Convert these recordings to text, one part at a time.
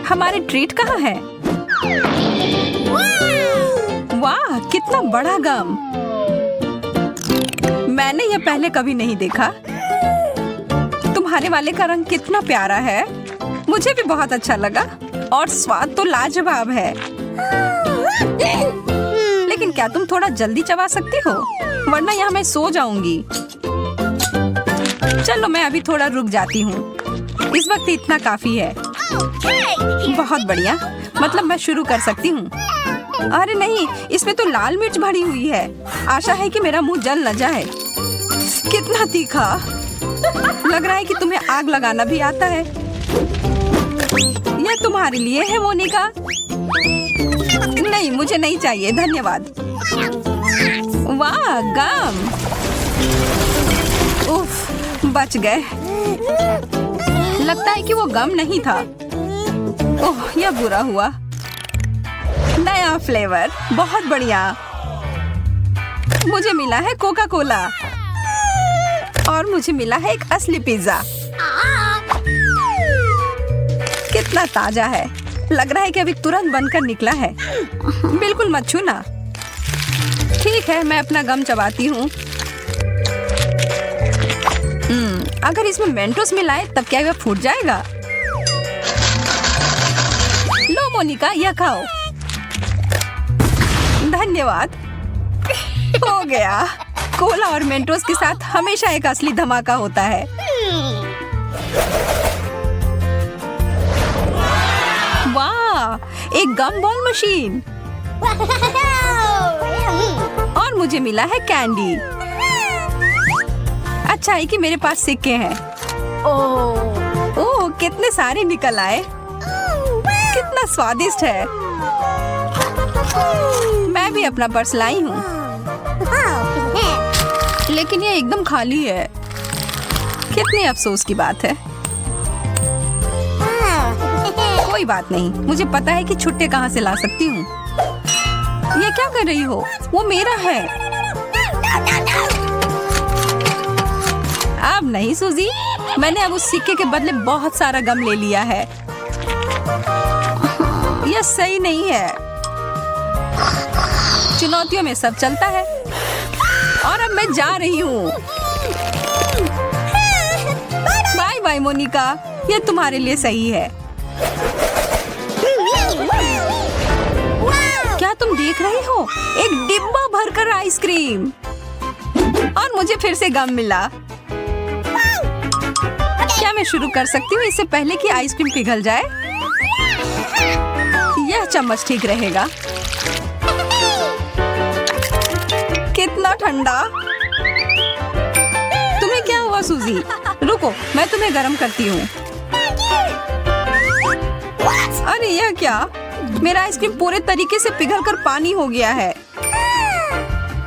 हमारे ट्रीट कहाँ है? वाह, कितना बड़ा गम! मैंने यह पहले कभी नहीं देखा। तुम्हारे वाले का रंग कितना प्यारा है। मुझे भी बहुत अच्छा लगा और स्वाद तो लाजवाब है। लेकिन क्या तुम थोड़ा जल्दी चबा सकती हो? वरना यहाँ मैं सो जाऊंगी। चलो मैं अभी थोड़ा रुक जाती हूँ। इस वक्त इतना काफी है। बहुत बढ़िया, मतलब मैं शुरू कर सकती हूँ। अरे नहीं, इसमें तो लाल मिर्च भरी हुई है। आशा है कि मेरा मुंह जल न जाए। कितना तीखा! लग रहा है कि तुम्हें आग लगाना भी आता है। यह तुम्हारे लिए है मोनिका। नहीं, मुझे नहीं चाहिए, धन्यवाद। वाह, गम! उफ, बच गए। लगता है कि वो गम नहीं था। ओह, यह बुरा हुआ। नया फ्लेवर, बहुत बढ़िया। मुझे मिला है कोका कोला और मुझे मिला है एक असली पिज्जा। कितना ताजा है। लग रहा है कि अभी तुरंत बनकर निकला है। बिल्कुल मत छूना। ठीक है, मैं अपना गम चबाती हूँ। अगर इसमें मेंटोस मिलाए तब क्या यह फूट जाएगा? लो मोनिका, यह खाओ। धन्यवाद। हो गया। कोला और मेंटोस के साथ हमेशा एक असली धमाका होता है। वाह, एक गम बॉल मशीन। और मुझे मिला है कैंडी। अच्छा है कि मेरे पास सिक्के हैं। ओह, कितने सारे निकल आए। कितना स्वादिष्ट है। मैं भी अपना पर्स लाई हूँ, लेकिन ये एकदम खाली है। कितने अफसोस की बात है। कोई बात नहीं, मुझे पता है कि छुट्टे कहाँ से ला सकती हूँ। ये क्या कर रही हो? वो मेरा है। अब नहीं सूजी, मैंने अब उस सिक्के के बदले बहुत सारा गम ले लिया है। यह सही नहीं है। चुनौतियों में सब चलता है। और अब मैं जा रही हूँ। बाय बाय मोनिका, यह तुम्हारे लिए सही है। क्या तुम देख रही हो? एक डिब्बा भरकर आइसक्रीम। और मुझे फिर से गम मिला। क्या मैं शुरू कर सकती हूँ इससे पहले कि आइसक्रीम पिघल जाए? यह चम्मच ठीक रहेगा। कितना ठंडा! तुम्हें क्या हुआ सूजी? रुको, मैं तुम्हें गर्म करती हूँ। अरे यह क्या? मेरा आइसक्रीम पूरे तरीके से पिघलकर पानी हो गया है।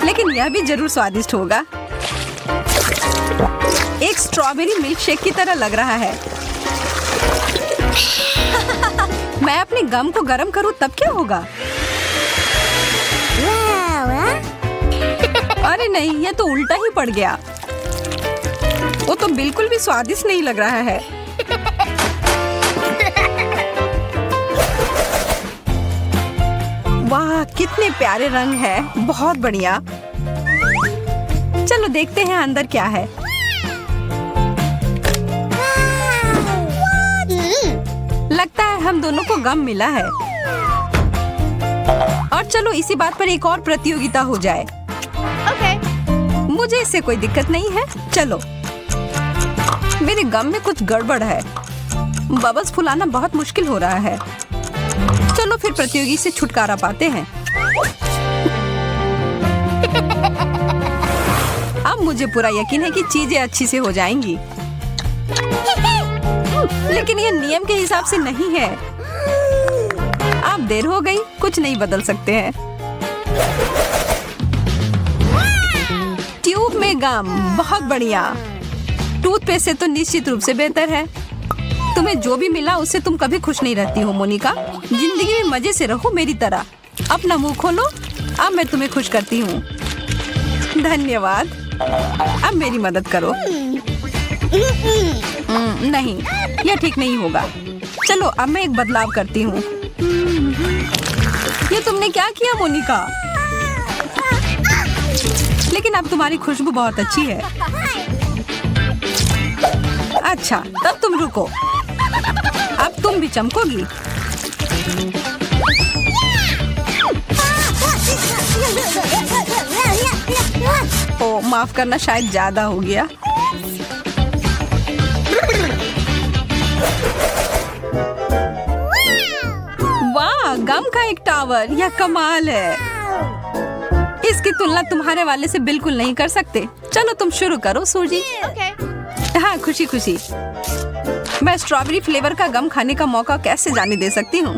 लेकिन यह भी जरूर स्वादिष्ट होगा। एक स्ट्रॉबेरी मिल्क शेक की तरह लग रहा है। मैं अपने गम को गर्म करूं तब क्या होगा? अरे नहीं, यह तो उल्टा ही पड़ गया। वो तो बिल्कुल भी स्वादिष्ट नहीं लग रहा है। वाह, कितने प्यारे रंग है। बहुत बढ़िया। चलो देखते हैं अंदर क्या है। लगता है हम दोनों को गम मिला है। और चलो इसी बात पर एक और प्रतियोगिता हो जाए। मुझे इससे कोई दिक्कत नहीं है। चलो। मेरे गम में कुछ गड़बड़ है। बबल्स फुलाना बहुत मुश्किल हो रहा है। चलो फिर प्रतियोगी से छुटकारा पाते हैं। अब मुझे पूरा यकीन है कि चीजें अच्छी से हो जाएंगी। लेकिन ये नियम के हिसाब से नहीं है। अब देर हो गई, कुछ नहीं बदल सकते हैं। ट्यूब में गम, बहुत बढ़िया। टूथपेस्ट से तो निश्चित रूप से बेहतर है। तुम्हें जो भी मिला उससे तुम कभी खुश नहीं रहती हो मोनिका। जिंदगी में मजे से रहो मेरी तरह। अपना मुंह खोलो, अब मैं तुम्हें खुश करती हूँ। धन्यवाद। अब मेरी मदद करो। नहीं, यह ठीक नहीं होगा। चलो अब मैं एक बदलाव करती हूँ। ये तुमने क्या किया मोनिका? लेकिन अब तुम्हारी खुशबू बहुत अच्छी है। अच्छा, तब तुम रुको। अब तुम भी चमकोगी। ओ, माफ करना, शायद ज्यादा हो गया। वाह, गम का एक टावर, यह कमाल है। इसकी तुलना तुम्हारे वाले से बिल्कुल नहीं कर सकते। चलो तुम शुरू करो सूजी। हाँ, खुशी खुशी। मैं स्ट्रॉबेरी फ्लेवर का गम खाने का मौका कैसे जाने दे सकती हूँ।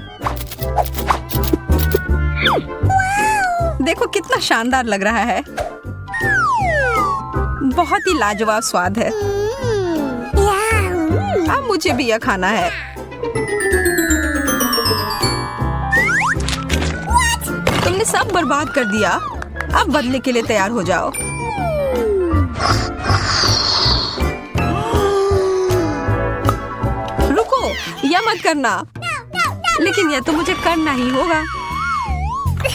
देखो कितना शानदार लग रहा है। बहुत ही लाजवाब स्वाद है। अब मुझे भी यह खाना है। तुमने सब बर्बाद कर दिया। अब बदले के लिए तैयार हो जाओ। रुको, यह मत करना। लेकिन यह तो मुझे करना ही होगा।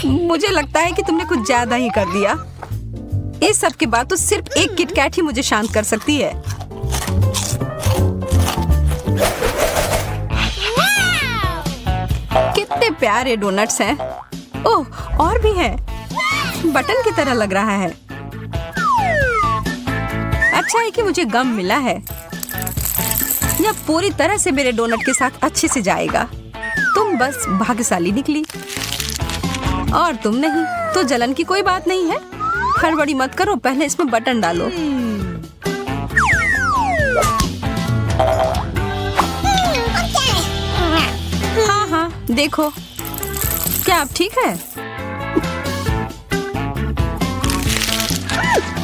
मुझे लगता है कि तुमने कुछ ज्यादा ही कर दिया। इस सब के बाद तो सिर्फ एक किटकैट ही मुझे शांत कर सकती है। कितने प्यारे डोनट्स हैं। ओह, और भी हैं। बटन की तरह लग रहा है। अच्छा है कि मुझे गम मिला है। यह पूरी तरह से मेरे डोनट के साथ अच्छे से जाएगा। तुम बस भाग्यशाली निकली और तुम नहीं, तो जलन की कोई बात नहीं है। हड़बड़ी मत करो, पहले इसमें बटन डालो। हाँ हाँ, देखो क्या अब ठीक है?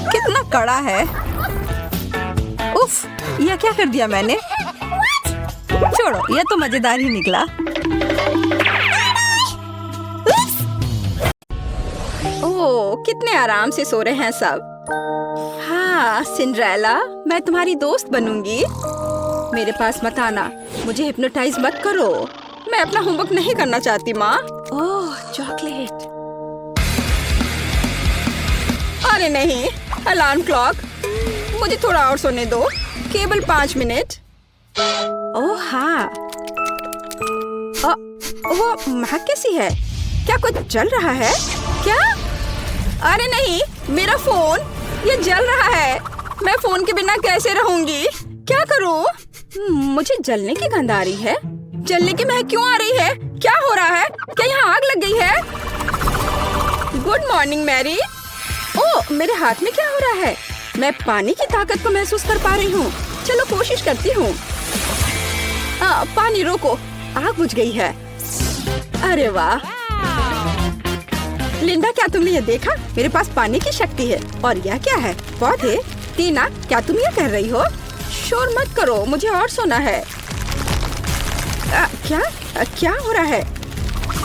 कितना कड़ा है। उफ, यह क्या कर दिया मैंने? छोड़ो, यह तो मजेदार ही निकला। ओह, कितने आराम से सो रहे हैं सब। हाँ सिंड्रेला, मैं तुम्हारी दोस्त बनूंगी। मेरे पास मत आना, मुझे हिप्नोटाइज मत करो। मैं अपना होमवर्क नहीं करना चाहती माँ। ओह, चॉकलेट। अरे नहीं, अलार्म क्लॉक। मुझे थोड़ा और सोने दो, केवल 5 मिनट। ओह हाँ, वो महक कैसी है? क्या कुछ जल रहा है क्या? अरे नहीं, मेरा फोन, ये जल रहा है। मैं फोन के बिना कैसे रहूंगी? क्या करूं? मुझे जलने की गंध आ रही है। जलने की महक क्यों आ रही है? क्या हो रहा है? क्या यहाँ आग लग गई है? Good morning Mary. ओह, मेरे हाथ में क्या हो रहा है? मैं पानी की ताकत को महसूस कर पा रही हूँ। चलो कोशिश करती हूँ। पानी रोको, आग बुझ गई है। अरे वाह लिंडा, क्या तुमने ये देखा? मेरे पास पानी की शक्ति है। और यह क्या है? पौधे? टीना, क्या तुम ये कह रही हो? शोर मत करो, मुझे और सोना है। क्या हो रहा है?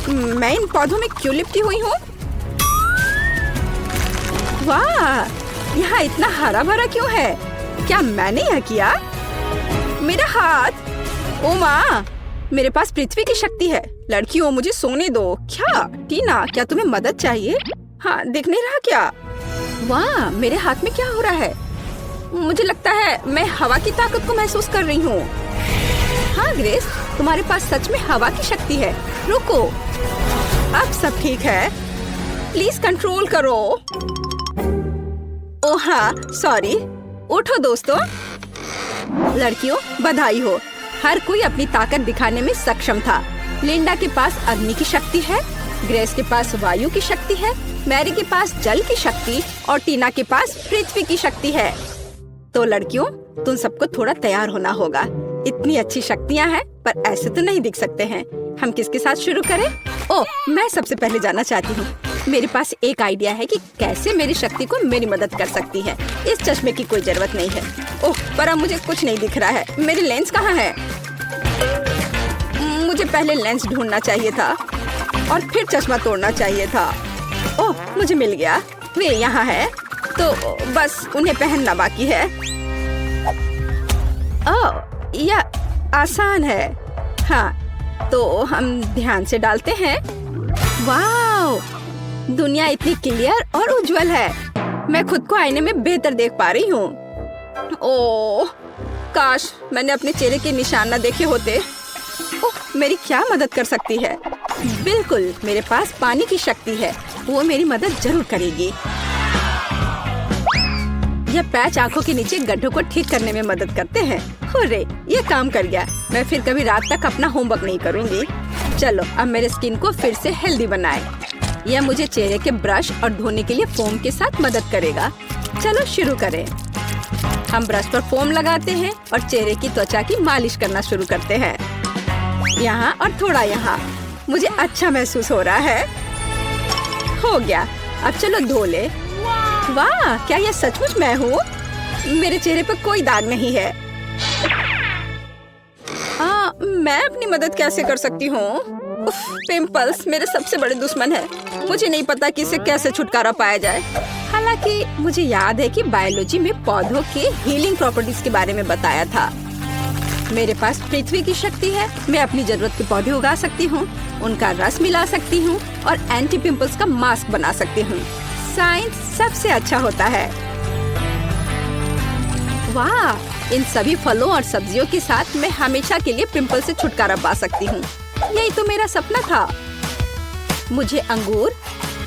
मैं इन पौधों में क्यों लिपटी हुई हूँ? वाह, यहाँ इतना हरा भरा क्यों है? क्या मैंने यह किया? मेरा हाथ। ओ माँ, मेरे पास पृथ्वी की शक्ति है। लड़कियों, मुझे सोने दो। क्या टीना, क्या तुम्हें मदद चाहिए? हाँ, दिख नहीं रहा क्या? वाह, मेरे हाथ में क्या हो रहा है? मुझे लगता है मैं हवा की ताकत को महसूस कर रही हूँ। हाँ ग्रेस, तुम्हारे पास सच में हवा की शक्ति है। रुको, अब सब ठीक है। प्लीज कंट्रोल करो। ओह हाँ, सॉरी। उठो दोस्तों। लड़कियों, बधाई हो। हर कोई अपनी ताकत दिखाने में सक्षम था। लिंडा के पास अग्नि की शक्ति है, ग्रेस के पास वायु की शक्ति है, मैरी के पास जल की शक्ति और टीना के पास पृथ्वी की शक्ति है। तो लड़कियों, तुम सबको थोड़ा तैयार होना होगा। इतनी अच्छी शक्तियाँ हैं, पर ऐसे तो नहीं दिख सकते हैं। हम किसके साथ शुरू करें? ओह, मैं सबसे पहले जानना चाहती हूँ। मेरे पास एक आइडिया है कि कैसे मेरी शक्ति को मेरी मदद कर सकती है। इस चश्मे की कोई जरूरत नहीं है। ओह, पर अब मुझे कुछ नहीं दिख रहा है। मेरी लेंस कहाँ है? मुझे पहले लेंस ढूंढना चाहिए था और फिर चश्मा तोड़ना चाहिए था। ओह, मुझे मिल गया। वे यहाँ है, तो बस उन्हें पहनना बाकी है। ओह, यह आसान है। हाँ, तो हम ध्यान से डालते हैं। वाव! दुनिया इतनी क्लियर और उज्जवल है। मैं खुद को आईने में बेहतर देख पा रही हूँ। ओह, काश मैंने अपने चेहरे के निशान न देखे होते। ओह, मेरी क्या मदद कर सकती है? बिल्कुल, मेरे पास पानी की शक्ति है, वो मेरी मदद जरूर करेगी। यह पैच आंखों के नीचे गड्ढों को ठीक करने में मदद करते हैं। हुर्रे, ये काम कर गया। मैं फिर कभी रात तक अपना होमवर्क नहीं करूँगी। चलो अब मेरे स्किन को फिर से हेल्दी बनाएं। यह मुझे चेहरे के ब्रश और धोने के लिए फोम के साथ मदद करेगा। चलो शुरू करें। हम ब्रश पर फोम लगाते हैं और चेहरे की त्वचा की मालिश करना शुरू करते हैं। यहाँ और थोड़ा यहाँ। मुझे अच्छा महसूस हो रहा है। हो गया, अब चलो धो ले। वाह, क्या यह सचमुच मैं हूँ? मेरे चेहरे पर कोई दाग नहीं है। मैं अपनी मदद कैसे कर सकती हूँ? पिंपल्स मेरे सबसे बड़े दुश्मन है। मुझे नहीं पता कि इससे कैसे छुटकारा पाया जाए। हालांकि मुझे याद है कि बायोलॉजी में पौधों के हीलिंग प्रॉपर्टीज के बारे में बताया था। मेरे पास पृथ्वी की शक्ति है। मैं अपनी जरूरत के पौधे उगा सकती हूँ, उनका रस मिला सकती हूँ और एंटी पिंपल्स का मास्क बना सकती हूँ। साइंस सबसे अच्छा होता है। वाह, इन सभी फलों और सब्जियों के साथ मैं हमेशा के लिए पिंपल से छुटकारा पा सकती हूँ। यही तो मेरा सपना था। मुझे अंगूर,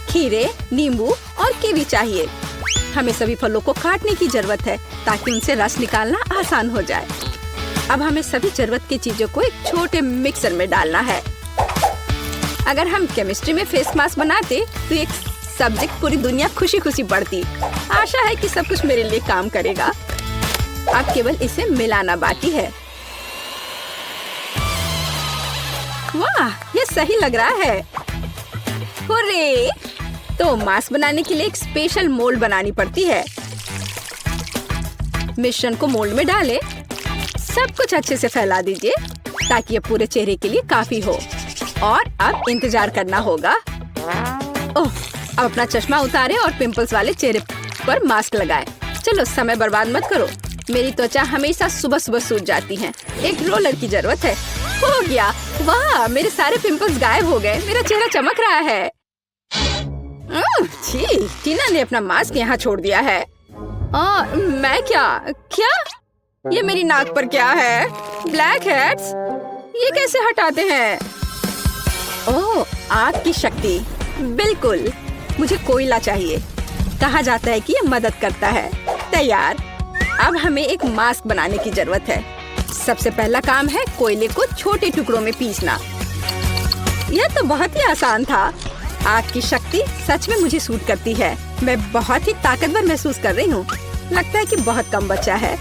खीरे, नींबू और कीवी चाहिए। हमें सभी फलों को काटने की जरूरत है ताकि उनसे रस निकालना आसान हो जाए। अब हमें सभी जरूरत की चीजों को एक छोटे मिक्सर में डालना है। अगर हम केमिस्ट्री में फेस मास्क बनाते तो एक सब्जेक्ट पूरी दुनिया खुशी खुशी पढ़ती। आशा है कि सब कुछ मेरे लिए काम करेगा। अब केवल इसे मिलाना बाकी है। वाह, ये सही लग रहा है। हुर्रे! तो मास्क बनाने के लिए एक स्पेशल मोल्ड बनानी पड़ती है। मिश्रण को मोल्ड में डालें। सब कुछ अच्छे से फैला दीजिए ताकि ये पूरे चेहरे के लिए काफी हो। और अब इंतजार करना होगा। ओह, अब अपना चश्मा उतारें और पिंपल्स वाले चेहरे पर मास्क लगाएं। चलो समय बर्बाद मत करो। मेरी त्वचा हमेशा सुबह सुबह सूज जाती है। एक रोलर की जरूरत है। हो गया। वाह, मेरे सारे पिंपल्स गायब हो गए। मेरा चेहरा चमक रहा है। छी, टीना ने अपना मास्क यहाँ छोड़ दिया है। मैं क्या? ये मेरी नाक पर क्या है? Black heads? ये कैसे हटाते हैं? ओह, आग की शक्ति। बिल्कुल, मुझे कोयला चाहिए। कहा जाता है कि ये मदद करता है। तैयार। अब हमें एक मास्क बनाने की जरूरत है। सबसे पहला काम है कोयले को छोटे टुकड़ों में पीसना। यह तो बहुत ही आसान था। आग की शक्ति सच में मुझे सूट करती है। मैं बहुत ही ताकतवर महसूस कर रही हूँ। लगता है कि बहुत कम बचा है।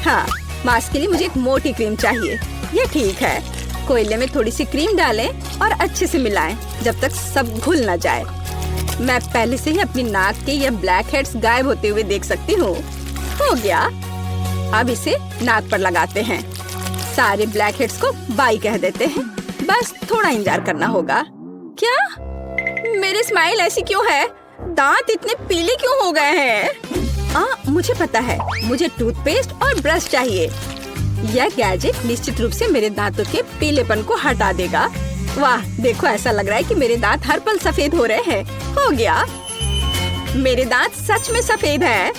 हाँ, मास्क के लिए मुझे एक मोटी क्रीम चाहिए। ये ठीक है। कोयले में थोड़ी सी क्रीम डालें और अच्छे से मिलाएं जब तक सब घुल न जाए। मैं पहले से ही अपनी नाक के ये ब्लैक हेड्स गायब होते हुए देख सकती हूँ। हो गया। अब इसे नाक पर लगाते हैं। सारे ब्लैक हेड्स को बाय कह देते हैं। बस थोड़ा इंतजार करना होगा। क्या? मेरी स्माइल ऐसी क्यों है? दांत इतने पीले क्यों हो गए हैं? मुझे पता है। मुझे टूथपेस्ट और ब्रश चाहिए। यह गैजेट निश्चित रूप से मेरे दांतों के पीलेपन को हटा देगा। वाह, देखो ऐसा लग रहा है कि मेरे दांत हर पल सफेद हो रहे हैं। हो गया। मेरे दांत सच में सफेद हैं।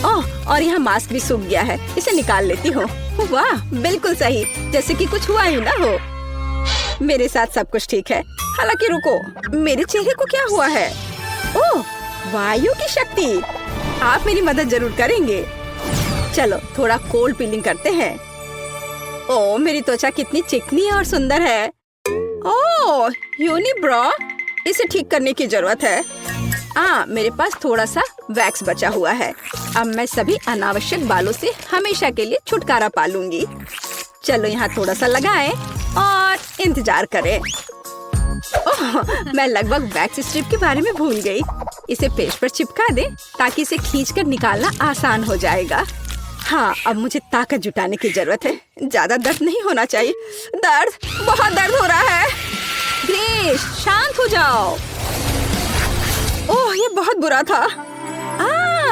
ओह, और यहाँ मास्क भी सूख गया है। इसे निकाल लेती हूँ। वाह, बिल्कुल सही, जैसे कि कुछ हुआ ही ना हो। मेरे साथ सब कुछ ठीक है। हालांकि रुको, मेरे चेहरे को क्या हुआ है? ओह, वायु की शक्ति। आप मेरी मदद जरूर करेंगे। चलो थोड़ा कोल्ड पीलिंग करते हैं। ओह, मेरी त्वचा कितनी चिकनी और सुंदर है। ओह, यूनिब्रो, इसे ठीक करने की जरूरत है। मेरे पास थोड़ा सा वैक्स बचा हुआ है। अब मैं सभी अनावश्यक बालों से हमेशा के लिए छुटकारा पा लूंगी। चलो यहाँ थोड़ा सा लगाएं और इंतजार करें। ओह, मैं लगभग वैक्स स्ट्रिप के बारे में भूल गई। इसे पेश पर चिपका दे ताकि इसे खींचकर निकालना आसान हो जाएगा। हाँ, अब मुझे ताकत जुटाने की जरूरत है। ज्यादा दर्द नहीं होना चाहिए। बहुत दर्द हो रहा है। ग्रेस, शांत हो जाओ। ओह, ये बहुत बुरा था।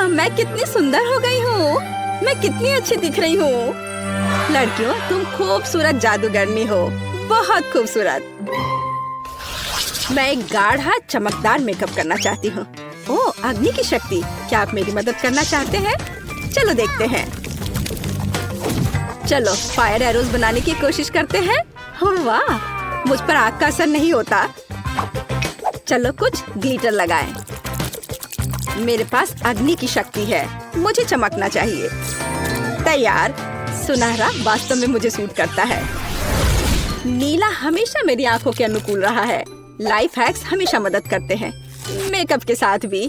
मैं कितनी सुंदर हो गई हूँ। मैं कितनी अच्छी दिख रही हूँ। लड़कियों, तुम खूबसूरत जादूगरनी हो। बहुत खूबसूरत। मैं एक गाढ़ा चमकदार मेकअप करना चाहती हूँ। ओह, अग्नि की शक्ति, क्या आप मेरी मदद करना चाहते हैं? चलो देखते हैं। चलो फायर एरोज बनाने की कोशिश करते हैं। वाह, मुझ पर आग का असर नहीं होता। चलो कुछ ग्लिटर लगाएं। मेरे पास अग्नि की शक्ति है, मुझे चमकना चाहिए। तैयार। सुनहरा वास्तव में मुझे सूट करता है। नीला हमेशा मेरी आंखों के अनुकूल रहा है। लाइफ हैक्स हमेशा मदद करते हैं, मेकअप के साथ भी।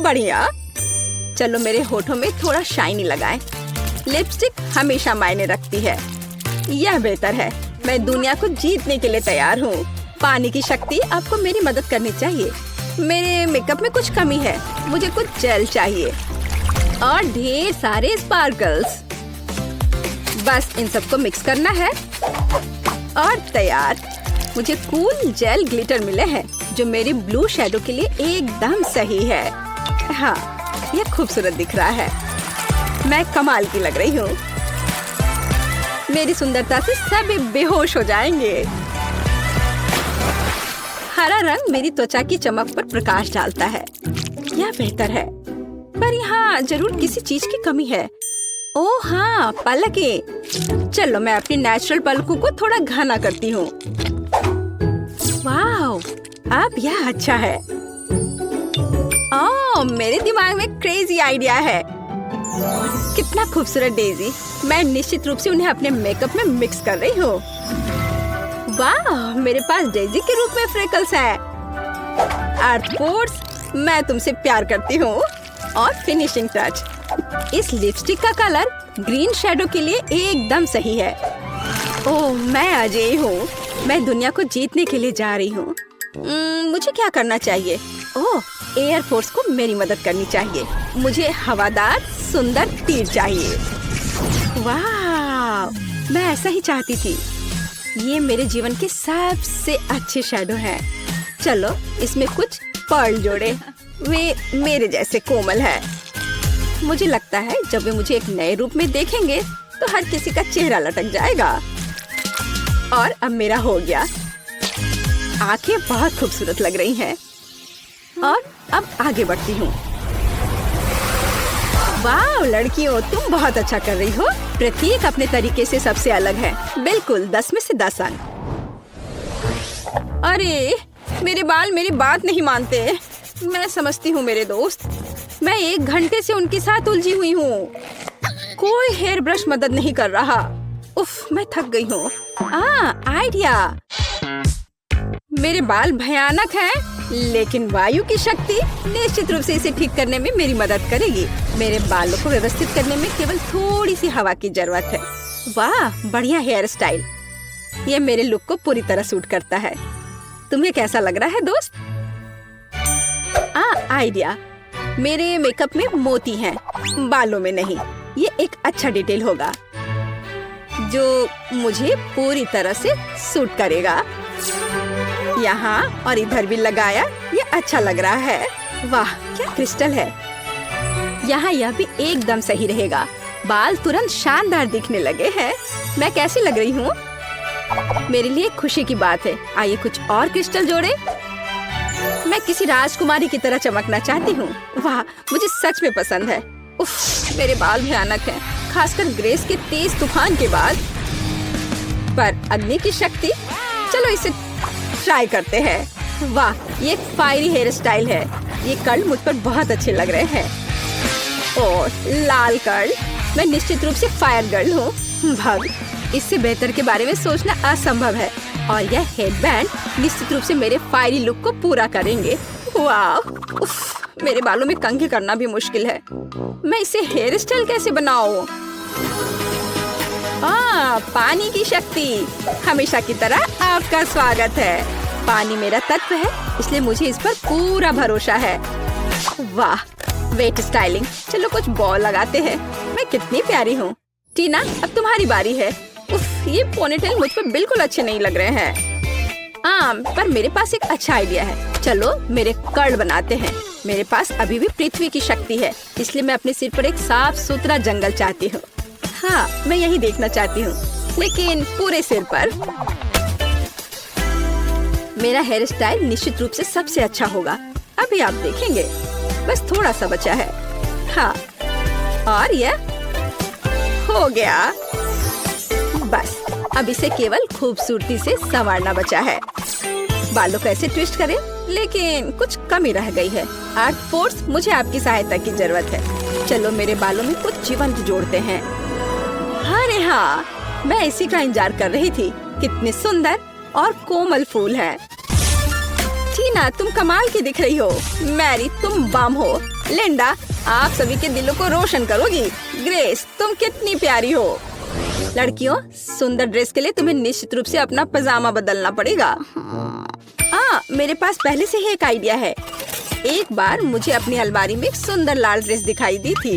बढ़िया। चलो मेरे होठों में थोड़ा शाइनी लगाएं। लिपस्टिक हमेशा मायने रखती है। यह बेहतर है। मैं दुनिया को जीतने के लिए तैयार हूँ। पानी की शक्ति, आपको मेरी मदद करनी चाहिए। मेरे मेकअप में कुछ कमी है, मुझे कुछ जेल चाहिए और ढेर सारे स्पार्कल्स। बस इन सबको मिक्स करना है और तैयार। मुझे कूल जेल ग्लिटर मिले हैं जो मेरी ब्लू शैडो के लिए एकदम सही है। हाँ, यह खूबसूरत दिख रहा है। मैं कमाल की लग रही हूँ। मेरी सुंदरता से सभी बेहोश हो जाएंगे। हरा रंग मेरी त्वचा की चमक पर प्रकाश डालता है। यह बेहतर है, पर यहाँ जरूर किसी चीज की कमी है। ओह हाँ, पलकें। चलो मैं अपनी नेचुरल पलकों को थोड़ा घना करती हूँ। वाह, अब यह अच्छा है। ओह, मेरे दिमाग में क्रेजी आइडिया है। कितना खूबसूरत डेजी। मैं निश्चित रूप से उन्हें अपने मेकअप में मिक्स कर रही हूँ। वाह, मेरे पास डेजी के रूप में फ्रेकल्स है। आर्टपोर्ट्स, मैं तुमसे प्यार करती हूँ। और फिनिशिंग टच, इस लिपस्टिक का कलर ग्रीन शैडो के लिए एकदम सही है। ओह, मैं अजय हूँ। मैं दुनिया को जीतने के लिए जा रही हूँ। मुझे क्या करना चाहिए? ओह, एयरफोर्स को मेरी मदद करनी चाहिए। मुझे हवादार सुंदर तीर चाहिए। वाह, मैं ऐसा ही चाहती थी। ये मेरे जीवन के सबसे अच्छे शैडो हैं। चलो इसमें कुछ पर्ल जोड़े, वे मेरे जैसे कोमल है। मुझे लगता है जब वे मुझे एक नए रूप में देखेंगे तो हर किसी का चेहरा लटक जाएगा। और अब मेरा हो गया। आंखें बहुत खूबसूरत लग रही हैं। और अब आगे बढ़ती हूँ। वाह लड़कियों, तुम बहुत अच्छा कर रही हो। प्रत्येक अपने तरीके से सबसे अलग है। बिल्कुल 10 में से 10 अंक। अरे मेरे बाल मेरी बात नहीं मानते। मैं समझती हूँ मेरे दोस्त, मैं 1 घंटे से उनके साथ उलझी हुई हूँ। कोई हेयर ब्रश मदद नहीं कर रहा। उफ, मैं थक गई हूँ। आइडिया। मेरे बाल भयानक हैं, लेकिन वायु की शक्ति निश्चित रूप से इसे ठीक करने में मेरी मदद करेगी। मेरे बालों को व्यवस्थित करने में केवल थोड़ी सी हवा की जरूरत है। वाह, बढ़िया हेयर स्टाइल। ये मेरे लुक को पूरी तरह सूट करता है। तुम्हें कैसा लग रहा है दोस्त? आइडिया। मेरे मेकअप में मोती हैं, बालों में नहीं। ये एक अच्छा डिटेल होगा जो मुझे पूरी तरह से सूट करेगा। यहाँ और इधर भी लगाया, ये अच्छा लग रहा है। वाह, क्या क्रिस्टल है। यहाँ यह भी एकदम सही रहेगा। बाल तुरंत शानदार दिखने लगे हैं। मैं कैसी लग रही हूँ? मेरे लिए खुशी की बात है। आइए कुछ और क्रिस्टल जोड़े। मैं किसी राजकुमारी की तरह चमकना चाहती हूँ। वाह, मुझे सच में पसंद है। उफ, मेरे बाल भयानक हैं, खासकर ग्रेस के तेज तूफान के बाद। पर अग्नि की शक्ति, चलो इसे ट्राई करते हैं। वाह, ये एक फायरी हेयर स्टाइल है। ये कर्ल मुझ पर बहुत अच्छे लग रहे हैं। और लाल कर्ल, मैं निश्चित रूप से फायर गर्ल हूँ। भग, इससे बेहतर के बारे में सोचना असंभव है। और यह हेडबैंड निश्चित रूप से मेरे फायरी लुक को पूरा करेंगे। वाह, उफ, मेरे बालों में कंघी करना भी मुश्किल है। मैं इसे हेयर स्टाइल कैसे बनाऊं? पानी की शक्ति, हमेशा की तरह आपका स्वागत है। पानी मेरा तत्व है, इसलिए मुझे इस पर पूरा भरोसा है। वाह, वेट स्टाइलिंग। चलो कुछ बॉल लगाते हैं। मैं कितनी प्यारी हूँ। टीना, अब तुम्हारी बारी है। उफ, ये पोनीटेल मुझ पर बिल्कुल अच्छे नहीं लग रहे हैं। पर मेरे पास एक अच्छा आइडिया है। चलो मेरे कर्ल बनाते हैं। मेरे पास अभी भी पृथ्वी की शक्ति है, इसलिए मैं अपने सिर पर एक साफ सुथरा जंगल चाहती हूँ। हाँ, मैं यही देखना चाहती हूँ, लेकिन पूरे सिर पर। मेरा हेयर स्टाइल निश्चित रूप से सबसे अच्छा होगा। अभी आप देखेंगे, बस थोड़ा सा बचा है। हाँ, और ये हो गया। बस अब इसे केवल खूबसूरती से संवारना बचा है। बालों को ऐसे ट्विस्ट करें, लेकिन कुछ कमी रह गई है। आर्ट फोर्स, मुझे आपकी सहायता की जरूरत है। चलो मेरे बालों में कुछ जीवंत जोड़ते हैं। अरे हाँ, मैं इसी का इंतजार कर रही थी। कितने सुंदर और कोमल फूल हैं। टीना, तुम कमाल की दिख रही हो। मैरी, तुम बम हो। लिंडा, आप सभी के दिलों को रोशन करोगी। ग्रेस, तुम कितनी प्यारी हो। लड़कियों, सुंदर ड्रेस के लिए तुम्हें निश्चित रूप से अपना पजामा बदलना पड़ेगा। मेरे पास पहले से ही एक आइडिया है। एक बार मुझे अपनी अलमारी में एक सुंदर लाल ड्रेस दिखाई दी थी।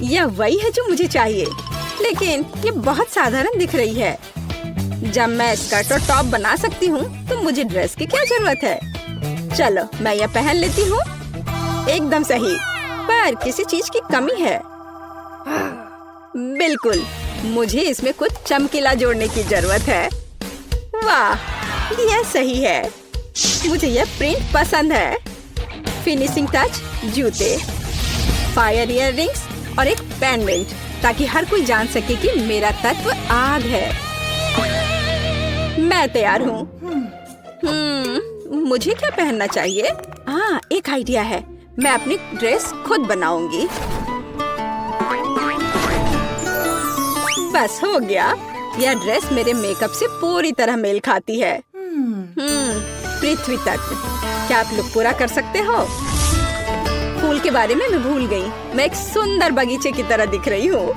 यह वही है जो मुझे चाहिए, लेकिन ये बहुत साधारण दिख रही है। जब मैं स्कर्ट और टॉप बना सकती हूँ, तो मुझे ड्रेस की क्या जरूरत है। चलो मैं यह पहन लेती हूँ। एकदम सही, पर किसी चीज की कमी है। बिल्कुल, मुझे इसमें कुछ चमकीला जोड़ने की जरूरत है। वाह, यह सही है। मुझे यह प्रिंट पसंद है। फिनिशिंग टच, जूते, फायर इयररिंग्स और एक पेंडेंट, ताकि हर कोई जान सके कि मेरा तत्व आग है। मैं तैयार हूँ। मुझे क्या पहनना चाहिए? हाँ, एक आइडिया है। मैं अपनी ड्रेस खुद बनाऊंगी। बस हो गया। यह ड्रेस मेरे मेकअप से पूरी तरह मेल खाती है। पृथ्वी तक। क्या आप लोग पूरा कर सकते हो? फूल के बारे में मैं भूल गई। मैं एक सुंदर बगीचे की तरह दिख रही हूँ।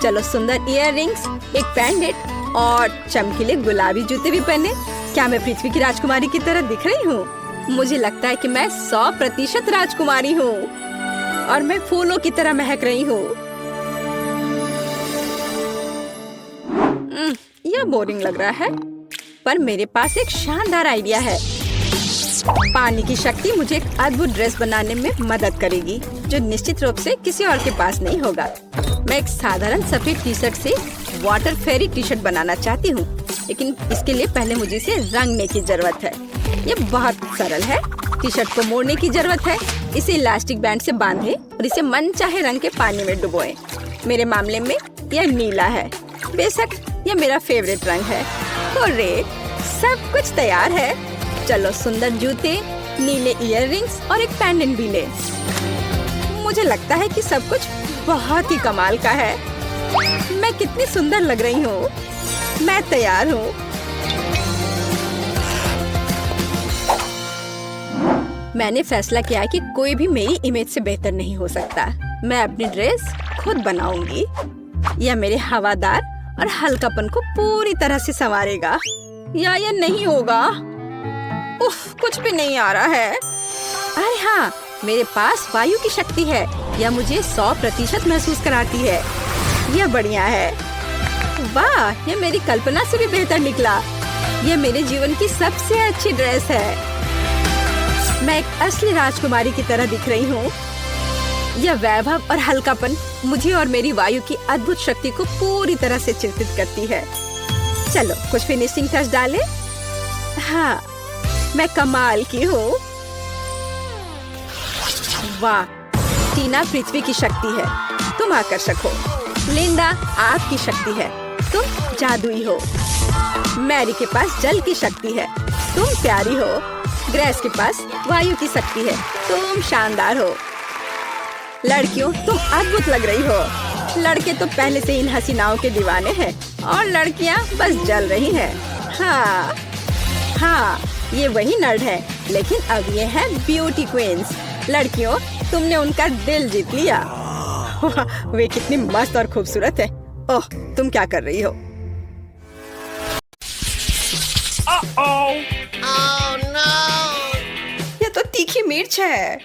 चलो सुंदर इयररिंग्स, एक पेंडेंट और चमकीले गुलाबी जूते भी पहने। क्या मैं पृथ्वी की राजकुमारी की तरह दिख रही हूँ? मुझे लगता है कि मैं 100% राजकुमारी हूँ और मैं फूलों की तरह महक रही हूँ। यह बोरिंग लग रहा है, पर मेरे पास एक शानदार आइडिया है। पानी की शक्ति मुझे एक अद्भुत ड्रेस बनाने में मदद करेगी, जो निश्चित रूप से किसी और के पास नहीं होगा। मैं एक साधारण सफेद टी शर्ट से वाटर फेरी टी शर्ट बनाना चाहती हूँ, लेकिन इसके लिए पहले मुझे इसे रंगने की जरूरत है। ये बहुत सरल है। टी शर्ट को मोड़ने की जरूरत है। इसे इलास्टिक बैंड से बांधे और इसे मनचाहे रंग के पानी में डुबोएं। मेरे मामले में यह नीला है। बेशक यह मेरा फेवरेट रंग है। हुर्रे, सब कुछ तैयार है। चलो सुंदर जूते, नीले इयररिंग्स और एक पेंडेंट भी ले। मुझे लगता है कि सब कुछ बहुत ही कमाल का है। मैं कितनी सुंदर लग रही हूँ। मैं तैयार हूँ। मैंने फैसला किया है कि कोई भी मेरी इमेज से बेहतर नहीं हो सकता। मैं अपनी ड्रेस खुद बनाऊंगी। यह मेरे हवादार और हल्कापन को पूरी तरह से संवारेगा। या यह नहीं होगा। उफ, कुछ भी नहीं आ रहा है। अरे हाँ, मेरे पास वायु की शक्ति है। यह मुझे 100% महसूस कराती है। यह बढ़िया है। वाह, यह मेरी कल्पना से भी बेहतर निकला। यह मेरे जीवन की सबसे अच्छी ड्रेस है। मैं एक असली राजकुमारी की तरह दिख रही हूँ। यह वैभव और हल्कापन मुझे और मेरी वायु की अद्भुत शक्ति को पूरी तरह से चिंतित करती है। चलो कुछ फिनिशिंग टच डालें। हाँ, मैं कमाल की हूँ। वाह, टीना पृथ्वी की शक्ति है, तुम आकर्षक हो। लिंडा आपकी शक्ति है, तुम जादुई हो। मैरी के पास जल की शक्ति है, तुम प्यारी हो। ग्रेस के पास वायु की शक्ति है, तुम शानदार हो। लड़कियों, तुम अद्भुत लग रही हो। लड़के तो पहले से इन हसीनाओं के दीवाने हैं और लड़कियां बस जल रही हैं। हाँ हाँ, ये वही नर्ड है, लेकिन अब ये है ब्यूटी क्वींस। लड़कियों, तुमने उनका दिल जीत लिया। वे कितनी मस्त और खूबसूरत है। ओह, तुम क्या कर रही हो? ये तो तीखी मिर्च है।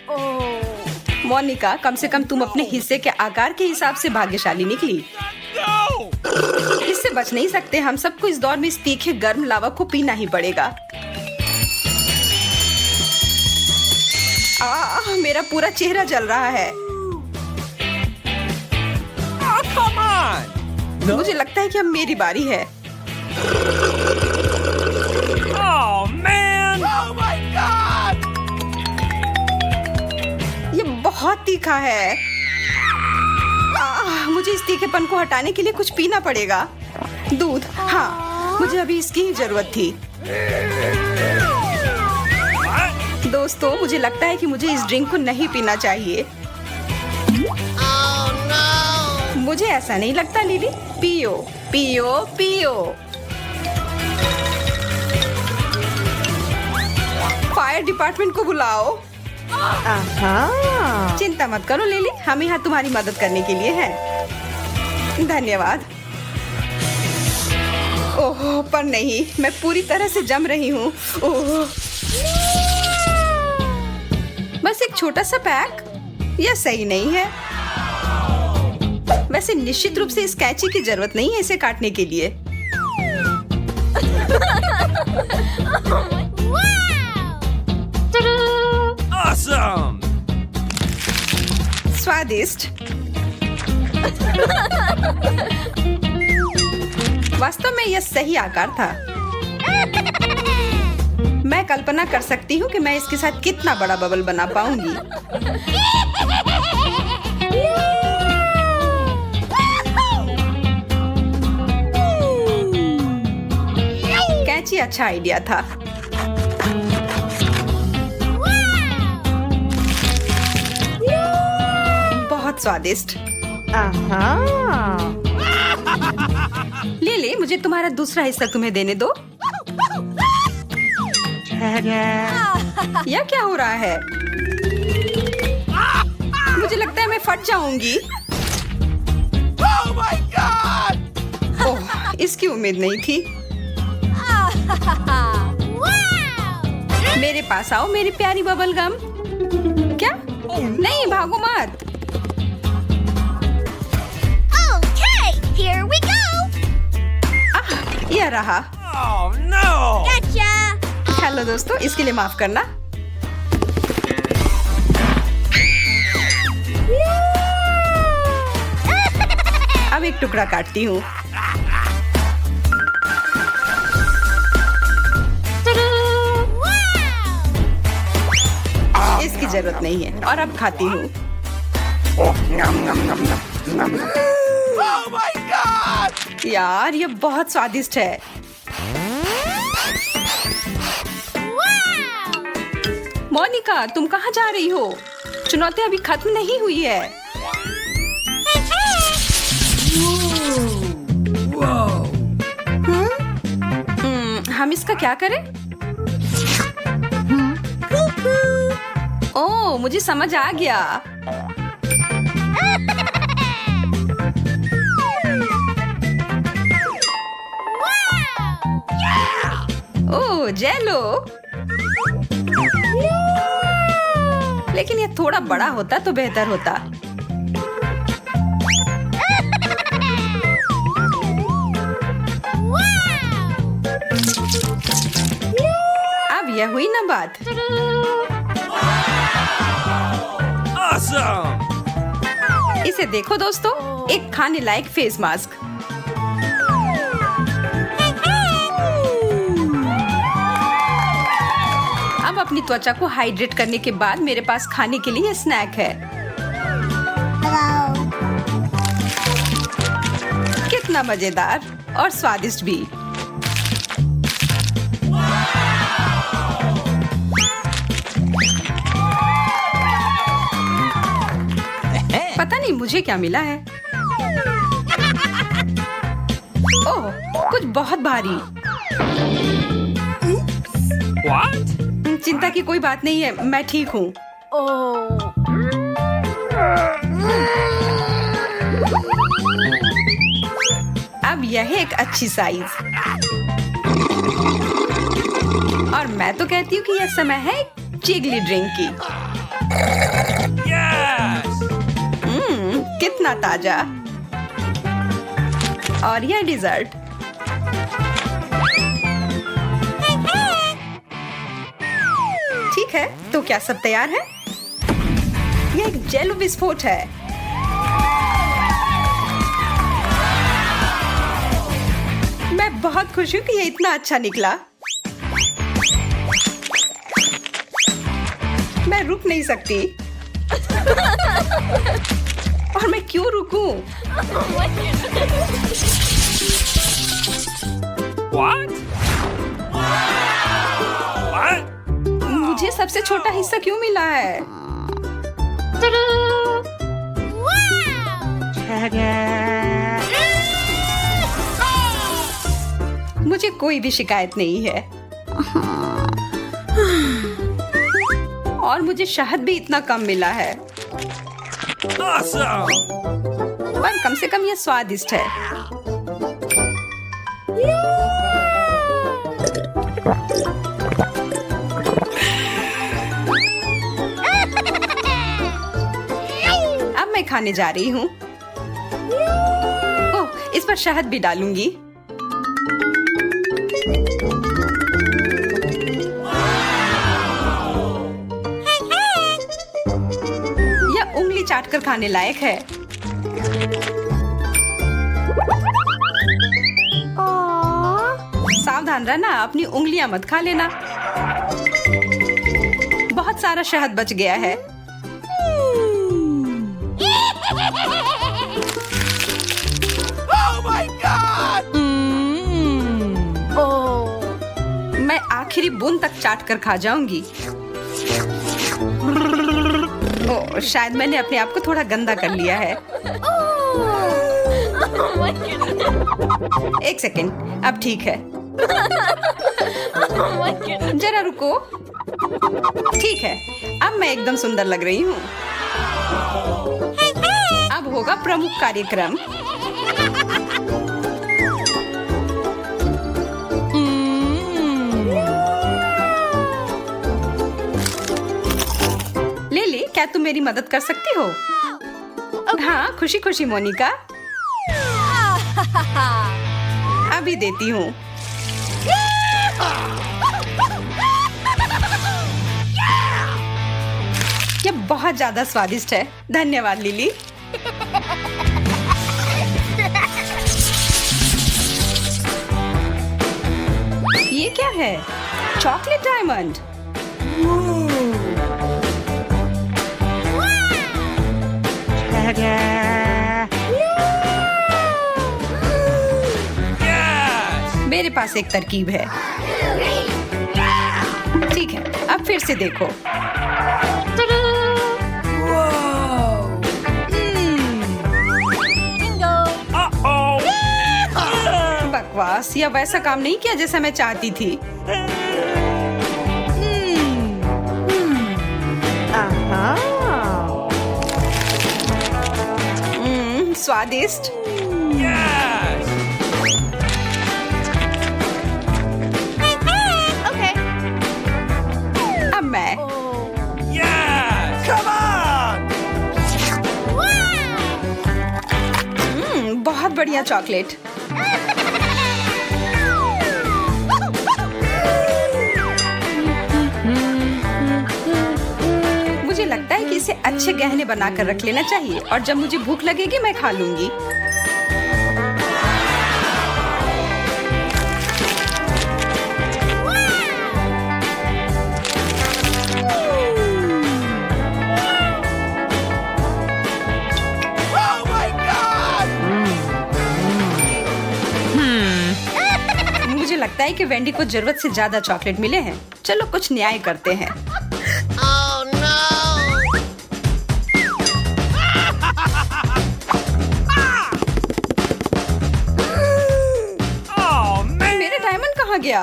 मोनिका, कम से कम तुम अपने हिस्से के आकार के हिसाब से भाग्यशाली निकली। इससे बच नहीं सकते। हम सबको इस दौर में इस तीखे गर्म लावा को पीना ही पड़ेगा। मेरा पूरा चेहरा जल रहा है। मुझे लगता है कि अब मेरी बारी है। तीखा है। मुझे इस तीखेपन को हटाने के लिए कुछ पीना पड़ेगा। दूध, हाँ, मुझे अभी इसकी ही जरूरत थी। दोस्तों, मुझे लगता है कि मुझे इस ड्रिंक को नहीं पीना चाहिए। मुझे ऐसा नहीं लगता लिली। पियो पियो पियो। फायर डिपार्टमेंट को बुलाओ। चिंता मत करो लिली, हम यहाँ तुम्हारी मदद करने के लिए हैं। धन्यवाद। ओह, पर नहीं, मैं पूरी तरह से जम रही हूँ। ओह, बस एक छोटा सा पैक, यह सही नहीं है। वैसे निश्चित रूप से इस कैंची की जरूरत नहीं है इसे काटने के लिए। Awesome! स्वादिष्ट। वास्तव में यह सही आकार था। मैं कल्पना कर सकती हूँ कि मैं इसके साथ कितना बड़ा बबल बना पाऊंगी। कैंची अच्छा आइडिया था। बहुत स्वादिष्ट। ले, मुझे तुम्हारा दूसरा हिस्सा तुम्हें देने दो। यह क्या हो रहा है? मुझे लगता है मैं फट जाऊंगी। Oh my God! ओह, इसकी उम्मीद नहीं थी। मेरे पास आओ मेरी प्यारी बबल गम। क्या? नहीं, भागो मत। Here we go! यह रहा। Oh no! Gotcha! हेलो दोस्तों, इसके लिए माफ करना। अब एक टुकड़ा काटती हूँ। इसकी जरूरत नहीं है और अब खाती हूँ। Oh my God! यार, यह बहुत स्वादिष्ट है। मोनिका, तुम कहाँ जा रही हो? चुनौती अभी खत्म नहीं हुई है। हम इसका क्या करें? ओह, मुझे समझ आ गया। ओह, जेलो। लेकिन यह थोड़ा बड़ा होता तो बेहतर होता। अब यह हुई ना बात। Awesome! इसे देखो दोस्तों, एक खाने लायक फेस मास्क। अब अपनी त्वचा को हाइड्रेट करने के बाद मेरे पास खाने के लिए स्नैक है। कितना मजेदार और स्वादिष्ट भी। पता नहीं मुझे क्या मिला है। ओह, कुछ बहुत भारी। What? चिंता की कोई बात नहीं है, मैं ठीक हूँ। अब यह एक अच्छी साइज। और मैं तो कहती हूँ कि यह समय है चिगली ड्रिंक की। Yes! कितना ताजा। और यह डिजर्ट। ठीक है, तो क्या सब तैयार है? यह एक जेलो विस्फोट है। मैं बहुत खुश हूँ कि यह इतना अच्छा निकला। मैं रुक नहीं सकती। और मैं क्यों रुकूं? What? What? मुझे सबसे छोटा हिस्सा क्यों मिला है? मुझे कोई भी शिकायत नहीं है। और मुझे शहद भी इतना कम मिला है, Awesome! पर कम से कम ये स्वादिष्ट है। अब मैं खाने जा रही हूँ। ओह, इस पर शहद भी डालूंगी। यह उंगली चाटकर खाने लायक है। सावधान रहना, अपनी उंगलियां मत खा लेना। बहुत सारा शहद बच गया है। Oh my God! मैं आखिरी बूंद तक चाट कर खा जाऊंगी। ओह, शायद मैंने अपने आप को थोड़ा गंदा कर लिया है। एक सेकेंड, अब ठीक है। जरा रुको। ठीक है, अब मैं एकदम सुंदर लग रही हूँ। अब होगा प्रमुख कार्यक्रम। लिली, क्या तुम मेरी मदद कर सकती हो? हाँ, खुशी खुशी मोनिका। अभी देती हूँ। ये बहुत ज्यादा स्वादिष्ट है। धन्यवाद लिली। ये क्या है? Chocolate diamond. Yes! मेरे पास एक तरकीब है। ठीक है, अब फिर से देखो। Uh-oh! बकवास, या वैसा काम नहीं किया जैसा मैं चाहती थी। स्वादिष्ट। Yes! अब मैं Yes! Come on! बहुत बढ़िया चॉकलेट। मुझे लगता है कि इसे अच्छे गहने बनाकर रख लेना चाहिए, और जब मुझे भूख लगेगी मैं खा लूंगी। Oh my God! मुझे लगता है कि वेंडी को जरूरत से ज्यादा चॉकलेट मिले हैं। चलो कुछ न्याय करते हैं। Oh man! मेरा डायमंड कहाँ गया?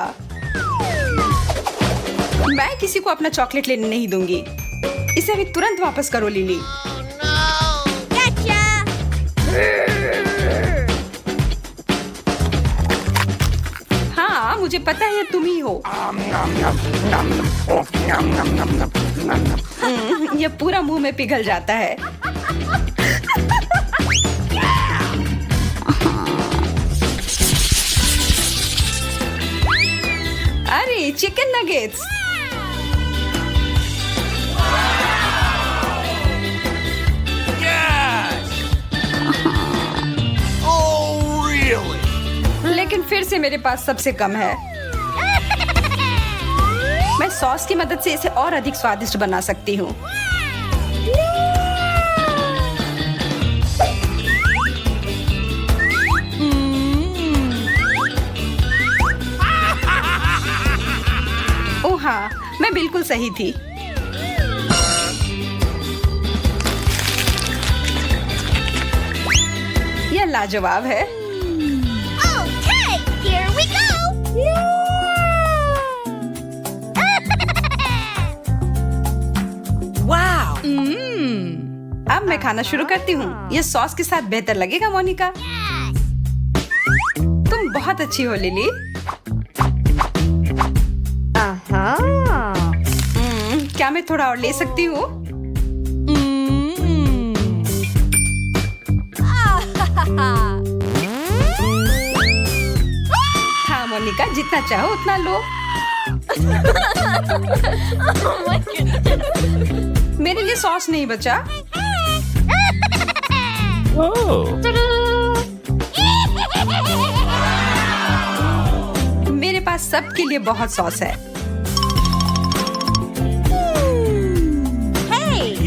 मैं किसी को अपना चॉकलेट लेने नहीं दूंगी। इसे अभी तुरंत वापस करो लिली। Gotcha! हाँ, मुझे पता है ये तुम ही हो। ये पूरा मुंह में पिघल जाता है। अरे, chicken nuggets. Yes! Oh really? लेकिन फिर से मेरे पास सबसे कम है। मैं सॉस की मदद से इसे और अधिक स्वादिष्ट बना सकती हूँ। हाँ, मैं बिल्कुल सही थी। यह लाजवाब है। Okay, here we go. Wow. अब मैं खाना शुरू करती हूँ। यह सॉस के साथ बेहतर लगेगा मोनिका। तुम बहुत अच्छी हो लिली। क्या मैं थोड़ा और ले सकती हूँ? हाँ मोनिका, जितना चाहो उतना लो। मेरे लिए सॉस नहीं बचा। Oh. मेरे पास सबके लिए बहुत सॉस है।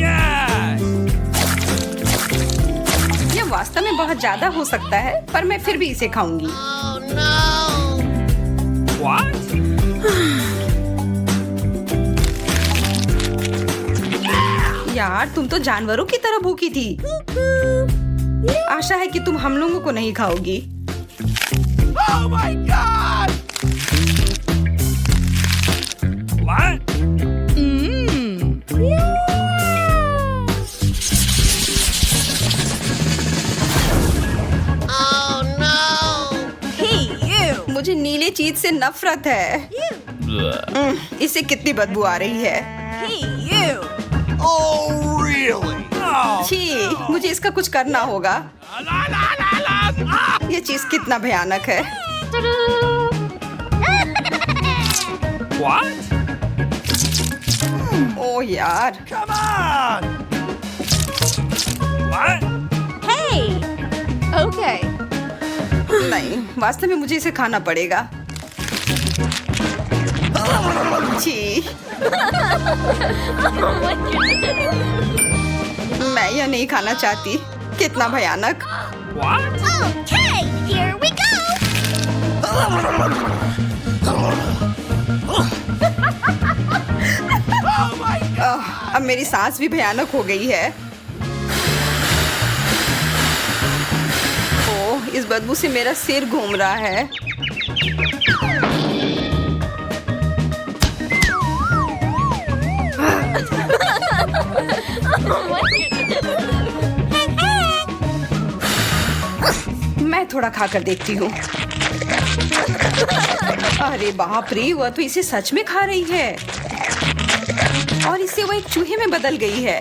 Yes. ये वास्तव में बहुत ज्यादा हो सकता है, पर मैं फिर भी इसे खाऊंगी। Oh no. What? यार, तुम तो जानवरों की तरह भूखी थी। आशा है कि तुम हम लोगों को नहीं खाओगी। Oh my God. What? Oh no. मुझे नीले चीज से नफरत है। इससे कितनी बदबू आ रही है। Oh really? Oh. छी, मुझे इसका कुछ करना होगा। La, la, la, la. Ah. ये चीज कितना भयानक है। What? ओह यार, Come on. What? नहीं, वास्तव में मुझे इसे खाना पड़ेगा। छी, मैं यह नहीं खाना चाहती। कितना भयानक। What? Okay, here we go. Oh my God. अब मेरी सांस भी भयानक हो गई है। ओह, इस बदबू से मेरा सिर घूम रहा है। मैं थोड़ा खाकर देखती हूँ। अरे बाप रे, वह तो इसे सच में खा रही है और इससे वो एक चूहे में बदल गई है।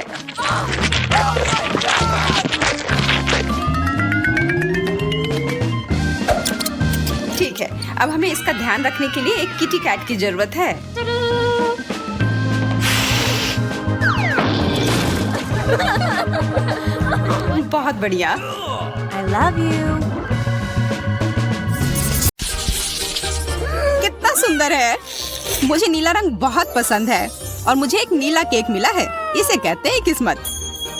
ठीक है, अब हमें इसका ध्यान रखने के लिए एक किटी कैट की जरूरत है। बहुत बढ़िया। I love you. कितना सुंदर है। मुझे नीला रंग बहुत पसंद है और मुझे एक नीला केक मिला है। इसे कहते हैं किस्मत।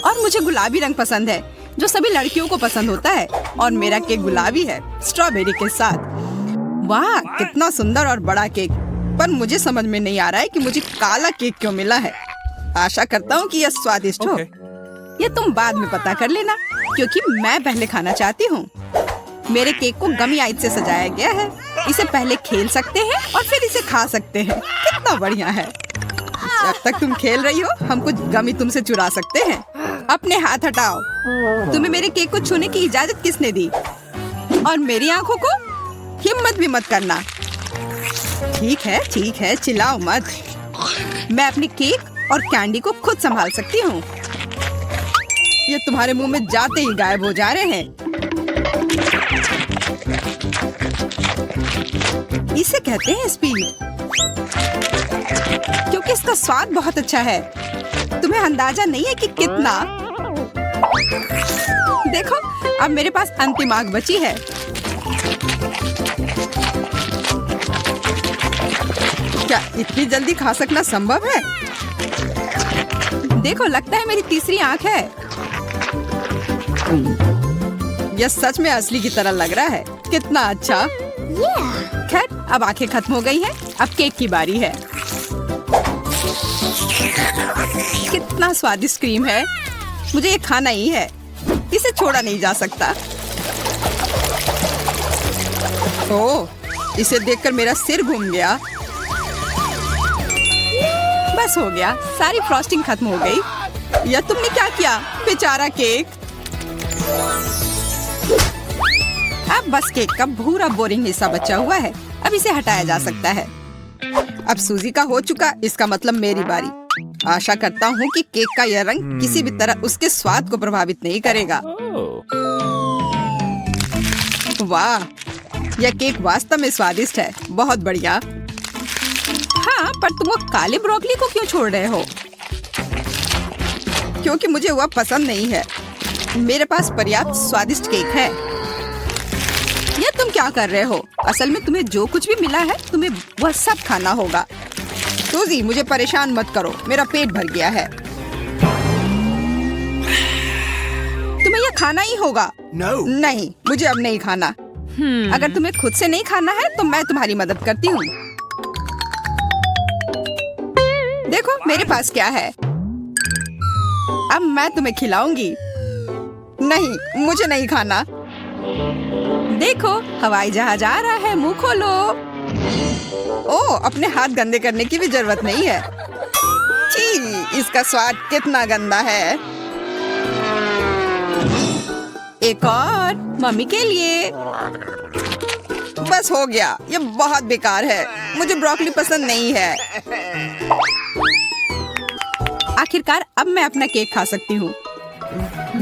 और मुझे गुलाबी रंग पसंद है, जो सभी लड़कियों को पसंद होता है। और मेरा केक गुलाबी है, स्ट्रॉबेरी के साथ। वाह, कितना सुंदर और बड़ा केक। पर मुझे समझ में नहीं आ रहा है कि मुझे काला केक क्यों मिला है। आशा करता हूँ कि यह स्वादिष्ट हो। Okay. ये तुम बाद में पता कर लेना, क्योंकि मैं पहले खाना चाहती हूँ। मेरे केक को गमी आइस से सजाया गया है। इसे पहले खेल सकते हैं और फिर इसे खा सकते हैं। कितना बढ़िया है। जब तक तुम खेल रही हो, हम कुछ गमी तुमसे चुरा सकते हैं। अपने हाथ हटाओ। तुम्हें मेरे केक को छूने की इजाजत किसने दी? और मेरी आंखों को हिम्मत भी मत करना। ठीक है, चिल्लाओ मत। मैं अपने केक और कैंडी को खुद संभाल सकती हूँ। ये तुम्हारे मुंह में जाते ही गायब हो जा रहे हैं। इसे कहते हैं स्पीड, क्योंकि इसका स्वाद बहुत अच्छा है। तुम्हें अंदाजा नहीं है कि कितना। देखो, अब मेरे पास अंतिम आग बची है। क्या इतनी जल्दी खा सकना संभव है? देखो, लगता है मेरी तीसरी आंख है। यह सच में असली की तरह लग रहा है। कितना अच्छा। खैर, अब आंखें खत्म हो गई हैं। अब केक की बारी है। कितना स्वादिष्ट क्रीम है। मुझे ये खाना ही है, इसे छोड़ा नहीं जा सकता। ओह, इसे देखकर मेरा सिर घूम गया। बस हो गया, सारी फ्रॉस्टिंग खत्म हो गई। या तुमने क्या किया, बेचारा केक। अब बस केक का भूरा बोरिंग हिस्सा बचा हुआ है। अब इसे हटाया जा सकता है। अब सूजी का हो चुका, इसका मतलब मेरी बारी। आशा करता हूँ कि केक का यह रंग किसी भी तरह उसके स्वाद को प्रभावित नहीं करेगा। वाह, यह केक वास्तव में स्वादिष्ट है। बहुत बढ़िया। हाँ, पर तुम वो काले ब्रोकली को क्यों छोड़ रहे हो? क्योंकि मुझे वह पसंद नहीं है। मेरे पास पर्याप्त स्वादिष्ट केक है। ये तुम क्या कर रहे हो? असल में तुम्हें जो कुछ भी मिला है तुम्हें वह सब खाना होगा। सूजी, मुझे परेशान मत करो, मेरा पेट भर गया है। तुम्हें यह खाना ही होगा। No. नहीं, मुझे अब नहीं खाना। अगर तुम्हें खुद से नहीं खाना है तो मैं तुम्हारी मदद करती हूँ। देखो मेरे पास क्या है। अब मैं तुम्हें खिलाऊंगी। नहीं, मुझे नहीं खाना। देखो, हवाई जहाज आ रहा है, मुंह खोलो। ओह, अपने हाथ गंदे करने की भी जरूरत नहीं है। छी, इसका स्वाद कितना गंदा है। एक और मम्मी के लिए। बस हो गया, ये बहुत बेकार है। मुझे ब्रोकली पसंद नहीं है। आखिरकार अब मैं अपना केक खा सकती हूँ।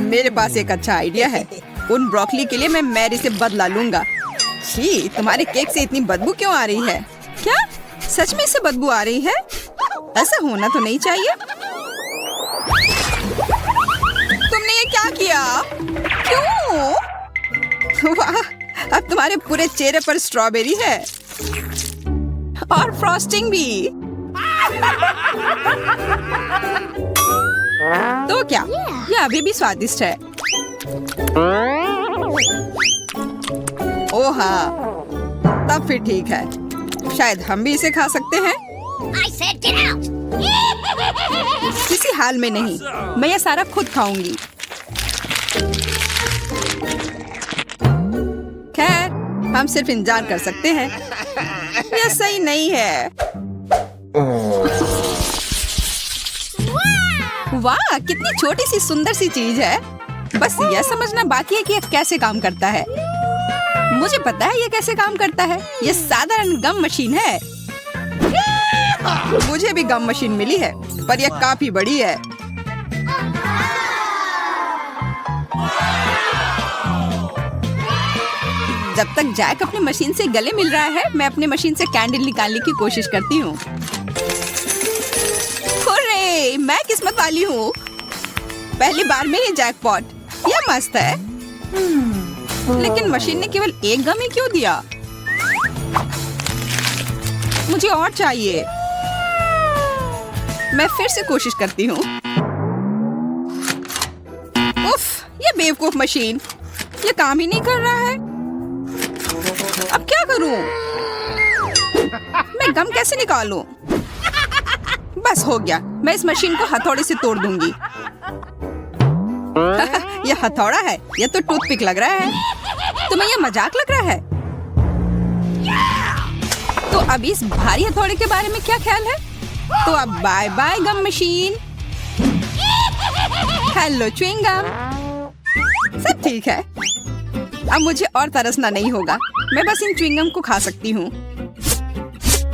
मेरे पास एक अच्छा आइडिया है। उन ब्रोकली के लिए मैं मैरी से बदला लूंगा। छी, तुम्हारे केक से इतनी बदबू क्यों आ रही है? क्या सच में इससे बदबू आ रही है? ऐसा होना तो नहीं चाहिए। तुमने ये क्या किया? क्यों? वाह, अब तुम्हारे पूरे चेहरे पर स्ट्रॉबेरी है और फ्रॉस्टिंग भी। तो क्या यह अभी भी स्वादिष्ट है? ओह हाँ, तब फिर ठीक है। शायद हम भी इसे खा सकते हैं। I said get out! किसी हाल में नहीं, मैं ये सारा खुद खाऊंगी। खैर, हम सिर्फ इंतजार कर सकते हैं। यह सही नहीं है। वाह, कितनी छोटी सी सुंदर सी चीज है। बस यह समझना बाकी है कि यह कैसे काम करता है। मुझे पता है यह कैसे काम करता है। यह साधारण गम मशीन है। मुझे भी गम मशीन मिली है, पर यह काफी बड़ी है। जब तक जैक अपनी मशीन से गले मिल रहा है, मैं अपनी मशीन से कैंडल निकालने की कोशिश करती हूँ। हुर्रे, मैं किस्मत वाली हूँ। पहली बार में ये जैकपॉट। यह मस्त है। लेकिन मशीन ने केवल एक गम ही क्यों दिया? मुझे और चाहिए। मैं फिर से कोशिश करती हूँ। उफ, ये बेवकूफ मशीन, ये काम ही नहीं कर रहा है। अब क्या करूं? मैं गम कैसे निकालूं? बस हो गया, मैं इस मशीन को हथौड़े से तोड़ दूंगी। यह हथौड़ा है, यह तो टूथपिक लग रहा है। तुम्हें यह मजाक लग रहा है? तो अब इस भारी हथौड़े के बारे में क्या ख्याल है? तो अब bye bye gum machine. Hello chewing gum. सब ठीक है। अब मुझे और तरसना नहीं होगा। मैं बस इन च्युइंग गम को खा सकती हूँ।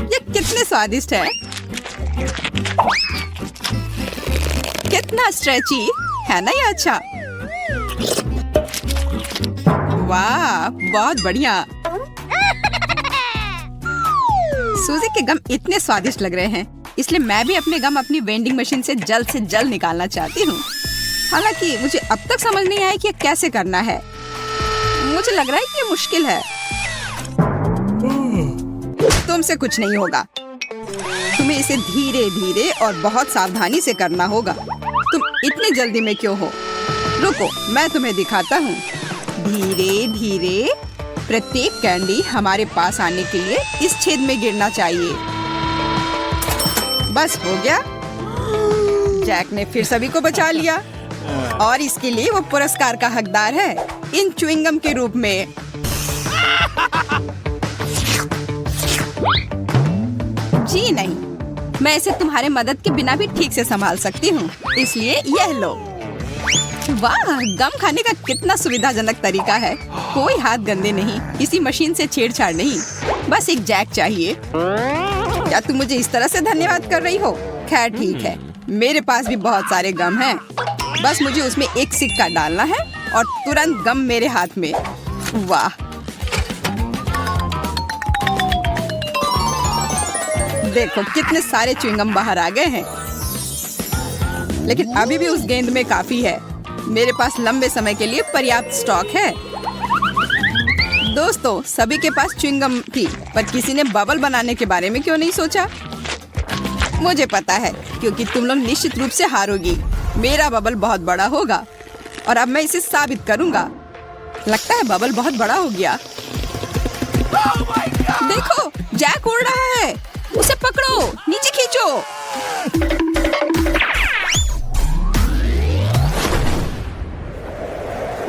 ये कितने स्वादिष्ट है। कितना स्ट्रेची है ना ये। अच्छा, वाह, बहुत बढ़िया। सूजी के गम इतने स्वादिष्ट लग रहे हैं, इसलिए मैं भी अपने गम अपनी वेंडिंग मशीन से जल्द निकालना चाहती हूँ। हालांकि मुझे अब तक समझ नहीं आया कि ये कैसे करना है। मुझे लग रहा है कि ये मुश्किल है। तुमसे कुछ नहीं होगा। तुम्हें इसे धीरे धीरे और बहुत सावधानी से करना होगा। तुम इतनी जल्दी में क्यों हो? रुको, मैं तुम्हें दिखाता हूँ। धीरे धीरे प्रत्येक कैंडी हमारे पास आने के लिए इस छेद में गिरना चाहिए। बस हो गया। जैक ने फिर सभी को बचा लिया और इसके लिए वो पुरस्कार का हकदार है इन च्युइंगम के रूप में। जी नहीं, मैं इसे तुम्हारे मदद के बिना भी ठीक से संभाल सकती हूँ, इसलिए यह लो। वाह, गम खाने का कितना सुविधाजनक तरीका है। कोई हाथ गंदे नहीं, किसी मशीन से छेड़छाड़ नहीं, बस एक जैक चाहिए। क्या तुम मुझे इस तरह से धन्यवाद कर रही हो? खैर ठीक है, मेरे पास भी बहुत सारे गम हैं। बस मुझे उसमें एक सिक्का डालना है और तुरंत गम मेरे हाथ में। वाह, देखो कितने सारे च्युइंगम बाहर आ गए हैं। लेकिन अभी भी उस गेंद में काफी है। मेरे पास लंबे समय के लिए पर्याप्त स्टॉक है। दोस्तों, सभी के पास च्युइंगम थी, पर किसी ने बबल बनाने के बारे में क्यों नहीं सोचा? मुझे पता है, क्योंकि तुम लोग निश्चित रूप से हारोगी। मेरा बबल बहुत बड़ा होगा और अब मैं इसे साबित करूंगा। लगता है बबल बहुत बड़ा हो गया। देखो, जैक उड़ रहा है। उसे पकड़ो, नीचे खींचो।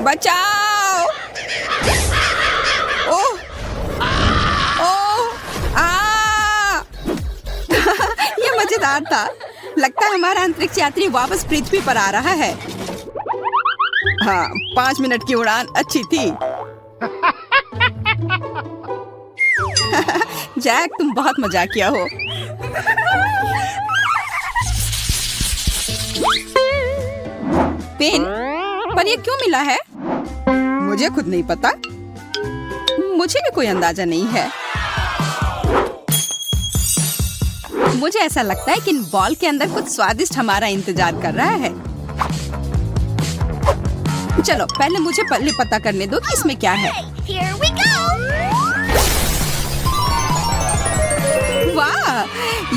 बचाओ! ओह! ओह! ये मजेदार था। लगता है हमारा अंतरिक्ष यात्री वापस पृथ्वी पर आ रहा है। हाँ, 5 मिनट की उड़ान अच्छी थी। जैक, तुम बहुत मजाकिया हो। पेन, पर ये क्यों मिला है? मुझे खुद नहीं पता। मुझे भी कोई अंदाजा नहीं है। मुझे ऐसा लगता है कि इन बॉल के अंदर कुछ स्वादिष्ट हमारा इंतजार कर रहा है। चलो, पहले मुझे पता करने दो कि इसमें क्या है। Here we go! वाह,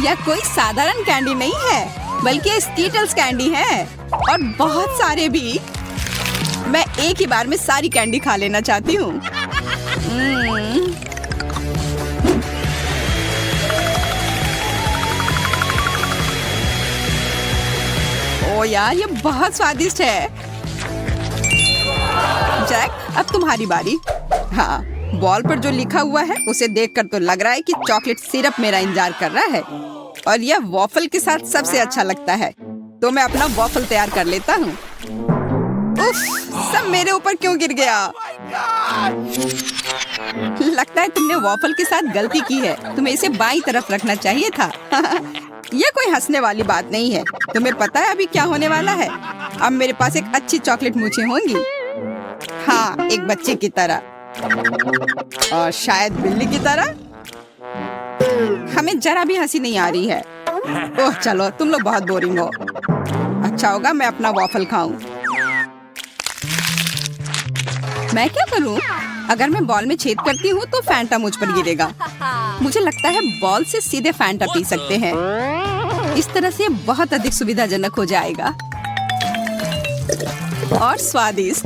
यह कोई साधारण कैंडी नहीं है, बल्कि स्कीटल्स कैंडी है और बहुत सारे भी। मैं एक ही बार में सारी कैंडी खा लेना चाहती हूँ। ओ यार, ये बहुत स्वादिष्ट है। जैक, अब तुम्हारी बारी। हाँ, बॉल पर जो लिखा हुआ है उसे देखकर तो लग रहा है कि चॉकलेट सिरप मेरा इंतजार कर रहा है और यह वॉफल के साथ सबसे अच्छा लगता है। तो मैं अपना वॉफल तैयार कर लेता हूँ। उफ, सब मेरे ऊपर क्यों गिर गया? लगता है तुमने वॉफल के साथ गलती की है। तुम्हें इसे बाईं तरफ रखना चाहिए था। यह कोई हंसने वाली बात नहीं है। तुम्हें पता है अभी क्या होने वाला है? अब मेरे पास एक अच्छी चॉकलेट मूंछें होंगी। हाँ, एक बच्चे की तरह और शायद बिल्ली की तरह। हमें जरा भी हंसी नहीं आ रही है। ओह चलो, तुम लोग बहुत बोरिंग हो। अच्छा होगा मैं अपना वॉफल खाऊं। मैं क्या करूं? अगर मैं बॉल में छेद करती हूँ तो फैंटा मुझ पर गिरेगा। मुझे लगता है बॉल से सीधे फैंटा पी सकते हैं। इस तरह से बहुत अधिक सुविधाजनक हो जाएगा और स्वादिष्ट।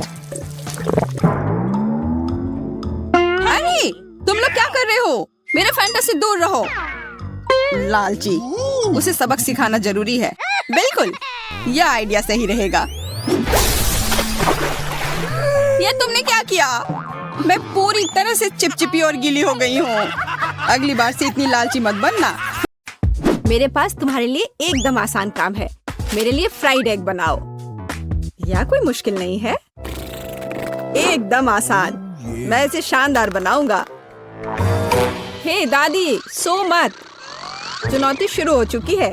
अरे, तुम लोग क्या कर रहे हो? मेरे फैंटा से दूर रहो। लालची, उसे सबक सिखाना जरूरी है। बिल्कुल, यह आइडिया सही रहेगा। ये तुमने क्या किया? मैं पूरी तरह से चिपचिपी और गीली हो गई हूँ। अगली बार से इतनी लालची मत बनना। मेरे पास तुम्हारे लिए एकदम आसान काम है। मेरे लिए फ्राइड एग बनाओ। यह कोई मुश्किल नहीं है, एकदम आसान। मैं इसे शानदार बनाऊंगा। हे दादी, सो मत। चुनौती शुरू हो चुकी है।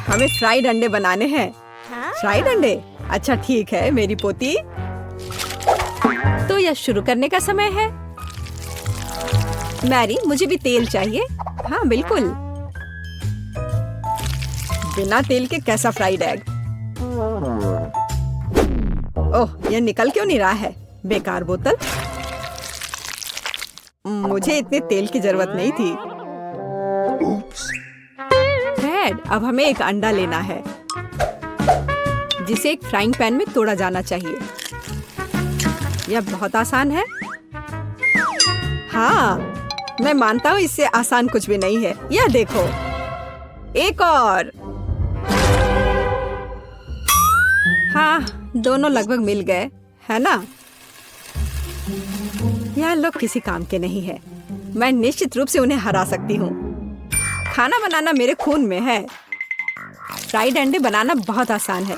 हमें फ्राइड अंडे बनाने हैं। फ्राइड अंडे? अच्छा ठीक है मेरी पोती। तो यह शुरू करने का समय है। मैरी, मुझे भी तेल चाहिए। हाँ बिल्कुल। बिना तेल के कैसा फ्राइड एग? ओह, यह निकल क्यों नहीं रहा है? बेकार बोतल। मुझे इतने तेल की जरूरत नहीं थी। फ्रेड, अब हमें एक अंडा लेना है जिसे एक फ्राइंग पैन में तोड़ा जाना चाहिए। यह बहुत आसान है। हाँ, मैं मानता हूँ इससे आसान कुछ भी नहीं है। यह देखो, एक और। हाँ, दोनों लगभग मिल गए, है ना? यह लोग किसी काम के नहीं है। मैं निश्चित रूप से उन्हें हरा सकती हूँ। खाना बनाना मेरे खून में है। फ्राइड अंडे बनाना बहुत आसान है,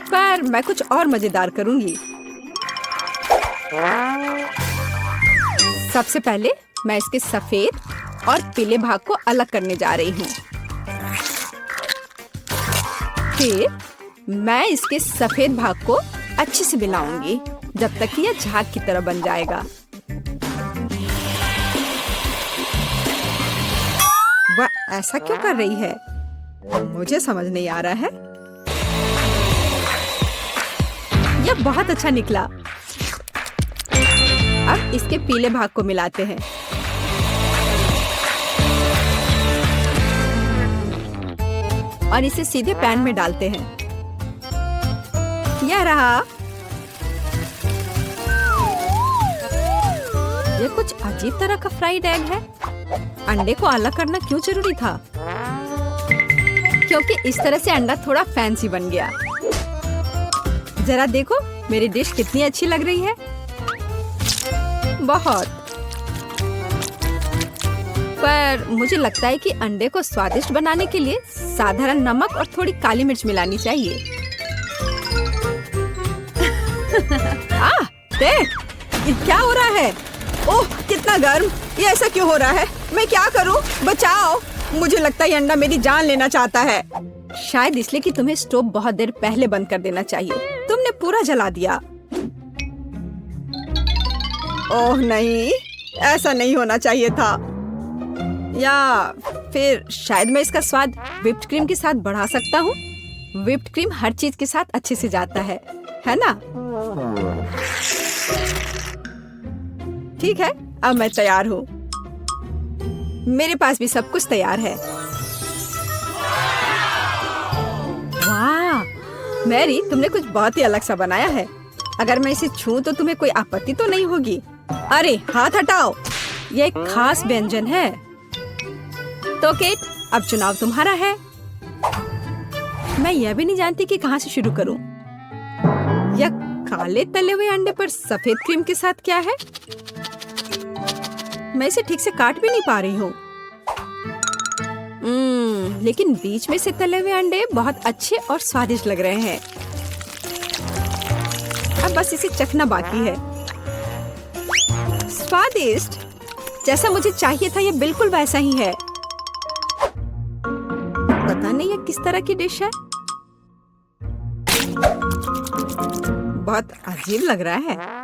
पर मैं कुछ और मजेदार करूंगी। सबसे पहले मैं इसके सफेद और पीले भाग को अलग करने जा रही हूँ। फिर मैं इसके सफेद भाग को अच्छे से मिलाऊंगी जब तक कि यह झाग की तरह बन जाएगा। वह ऐसा क्यों कर रही है? मुझे समझ नहीं आ रहा है। यह बहुत अच्छा निकला। अब इसके पीले भाग को मिलाते हैं। और इसे सीधे पैन में डालते हैं। यह रहा। यह कुछ अजीब तरह का फ्राइड एग है। अंडे को अलग करना क्यों जरूरी था? क्योंकि इस तरह से अंडा थोड़ा फैंसी बन गया। जरा देखो मेरी डिश कितनी अच्छी लग रही है। बहुत। पर मुझे लगता है कि अंडे को स्वादिष्ट बनाने के लिए साधारण नमक और थोड़ी काली मिर्च मिलानी चाहिए। देख, ये क्या हो रहा है? ओह, कितना गर्म! ये ऐसा क्यों हो रहा है? मैं क्या करूं? बचाओ! मुझे लगता है ये अंडा मेरी जान लेना चाहता है। शायद इसलिए कि तुम्हें स्टोव बहुत देर पहले बंद कर देना चाहिए। तुमने पूरा जला दिया। ओह नहीं, ऐसा नहीं होना चाहिए था। या फिर शायद मैं इसका स्वाद व्हिप्ड क्रीम के साथ बढ़ा सकता हूँ। व्हिप्ड क्रीम हर चीज के साथ अच्छे से जाता है ना? ठीक है, अब मैं तैयार हूँ। मेरे पास भी सब कुछ तैयार है। वाह, मैरी, तुमने कुछ बहुत ही अलग सा बनाया है। अगर मैं इसे छूं तो तुम्हें कोई आपत्ति तो नहीं होगी? अरे हाथ हटाओ, यह एक खास व्यंजन है। तो केट, अब चुनाव तुम्हारा है। मैं यह भी नहीं जानती कि कहाँ से शुरू करूं। यह काले तले हुए अंडे पर सफेद क्रीम के साथ क्या है? मैं इसे ठीक से काट भी नहीं पा रही हूँ। लेकिन बीच में से तले हुए अंडे बहुत अच्छे और स्वादिष्ट लग रहे हैं। अब बस इसे चखना बाकी है। स्वादिष्ट, जैसा मुझे चाहिए था, यह बिल्कुल वैसा ही है। पता नहीं यह किस तरह की डिश है। बहुत अजीब लग रहा है।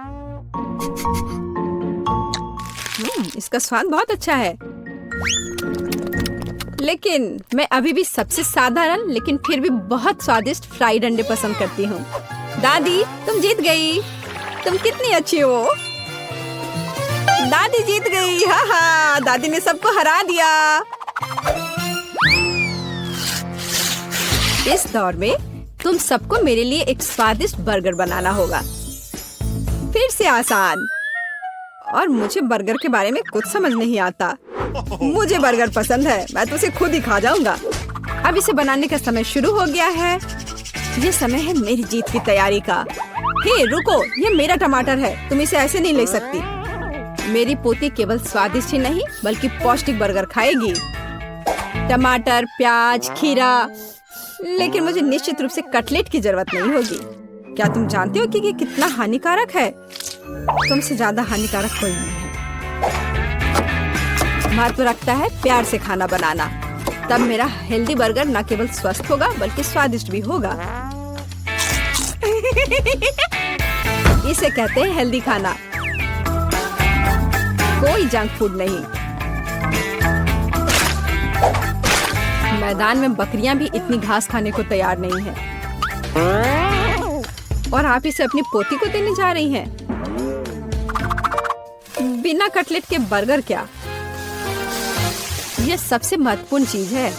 इसका स्वाद बहुत अच्छा है। लेकिन मैं अभी भी सबसे साधारण लेकिन फिर भी बहुत स्वादिष्ट फ्राइड अंडे पसंद करती हूँ। दादी, तुम जीत गई। तुम कितनी अच्छी हो। दादी जीत गई। हाँ हाँ, दादी ने सबको हरा दिया। इस दौर में तुम सबको मेरे लिए एक स्वादिष्ट बर्गर बनाना होगा। फिर से आसान। और मुझे बर्गर के बारे में कुछ समझ नहीं आता। मुझे बर्गर पसंद है, मैं तो उसे खुद ही खा जाऊंगा। अब इसे बनाने का समय शुरू हो गया है। ये समय है मेरी जीत की तैयारी का। हे रुको, ये मेरा टमाटर है, तुम इसे ऐसे नहीं ले सकती। मेरी पोती केवल स्वादिष्ट ही नहीं बल्कि पौष्टिक बर्गर खाएगी। टमाटर, प्याज, खीरा। लेकिन मुझे निश्चित रूप से कटलेट की जरूरत नहीं होगी। क्या तुम जानते हो कि ये कितना हानिकारक है? तुमसे ज्यादा हानिकारक कोई नहीं है। महत्व रखता है प्यार से खाना बनाना। तब मेरा हेल्दी बर्गर न केवल स्वस्थ होगा बल्कि स्वादिष्ट भी होगा। इसे कहते हैं हेल्दी खाना, कोई जंक फूड नहीं। मैदान में बकरियां भी इतनी घास खाने को तैयार नहीं हैं। और आप इसे अपनी पोती को देने जा रही हैं। बिना कटलेट के बर्गर क्या? यह सबसे महत्वपूर्ण चीज है।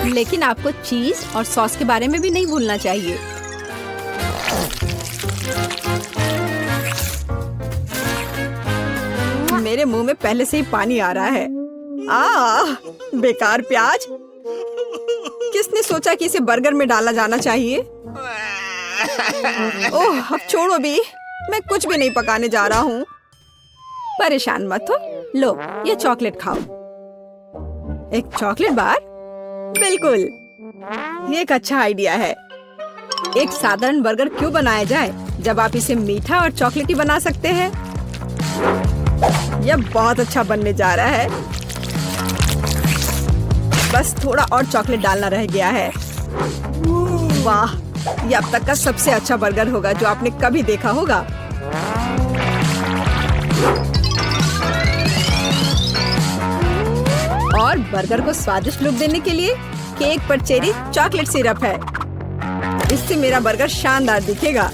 लेकिन आपको चीज और सॉस के बारे में भी नहीं भूलना चाहिए। मेरे मुंह में पहले से ही पानी आ रहा है। बेकार प्याज। किसने सोचा कि इसे बर्गर में डाला जाना चाहिए? ओह, अब छोड़ो भी, मैं कुछ भी नहीं पकाने जा रहा हूँ। परेशान मत हो, लो ये चॉकलेट खाओ। एक चॉकलेट बार? बिल्कुल, ये एक अच्छा आइडिया है। एक साधारण बर्गर क्यों बनाया जाए जब आप इसे मीठा और चॉकलेटी बना सकते हैं। यह बहुत अच्छा बनने जा रहा है। बस थोड़ा और चॉकलेट डालना रह गया है। वाह, ये अब तक का सबसे अच्छा बर्गर होगा जो आपने कभी देखा होगा। और बर्गर को स्वादिष्ट लुक देने के लिए केक पर चेरी चॉकलेट सिरप है। इससे मेरा बर्गर शानदार दिखेगा।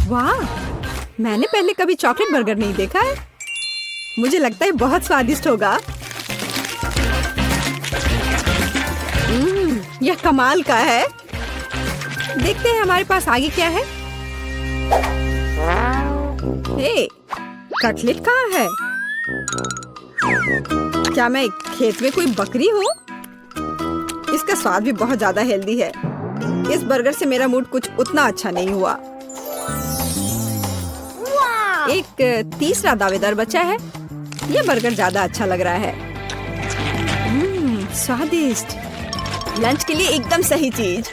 वाह, मैंने पहले कभी चॉकलेट बर्गर नहीं देखा है। मुझे लगता है बहुत स्वादिष्ट होगा। यह कमाल का है। देखते हैं हमारे पास आगे क्या है। हे, कटलेट कहाँ है? क्या मैं खेत में कोई बकरी हूँ? इसका स्वाद भी बहुत ज्यादा हेल्दी है। इस बर्गर से मेरा मूड कुछ उतना अच्छा नहीं हुआ। एक तीसरा दावेदार बचा है। यह बर्गर ज्यादा अच्छा लग रहा है। स्वादिष्ट, लंच के लिए एकदम सही चीज।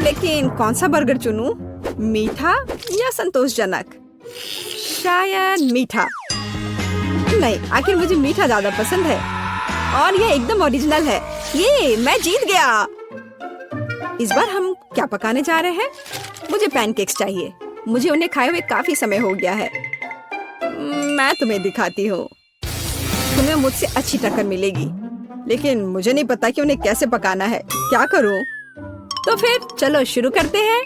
लेकिन कौन सा बर्गर चुनूं? मीठा या संतोषजनक? शायद मीठा। नहीं, आखिर मुझे मीठा ज्यादा पसंद है। और यह एकदम ओरिजिनल है। ये मैं जीत गया। इस बार हम क्या पकाने जा रहे हैं? मुझे पैनकेक्स चाहिए। मुझे उन्हें खाए हुए काफी समय हो गया है। मैं तुम्हें दिखाती हूँ। तुम्हें मुझसे अच्छी टक्कर मिलेगी, लेकिन मुझे नहीं पता कि उन्हें कैसे पकाना है। क्या करूँ? तो फिर चलो शुरू करते हैं।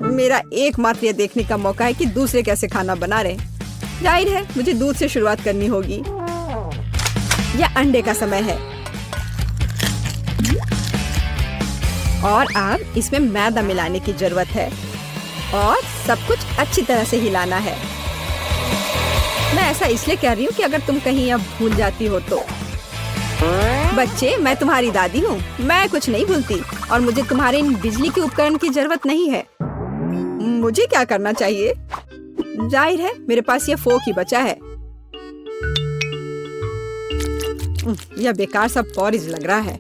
मेरा एकमात्र ये देखने का मौका है कि दूसरे कैसे खाना बना रहे। जाहिर है मुझे दूध से शुरुआत करनी होगी। यह अंडे का समय है। और अब इसमें मैदा मिलाने की जरूरत है और सब कुछ अच्छी तरह से हिलाना है। मैं ऐसा इसलिए कह रही हूँ कि अगर तुम कहीं अब भूल जाती हो तो। बच्चे, मैं तुम्हारी दादी हूँ। मैं कुछ नहीं भूलती और मुझे तुम्हारे इन बिजली के उपकरण की जरूरत नहीं है। मुझे क्या करना चाहिए? जाहिर है मेरे पास यह फोक ही बचा है। यह बेकार सा पॉरिज लग रहा है।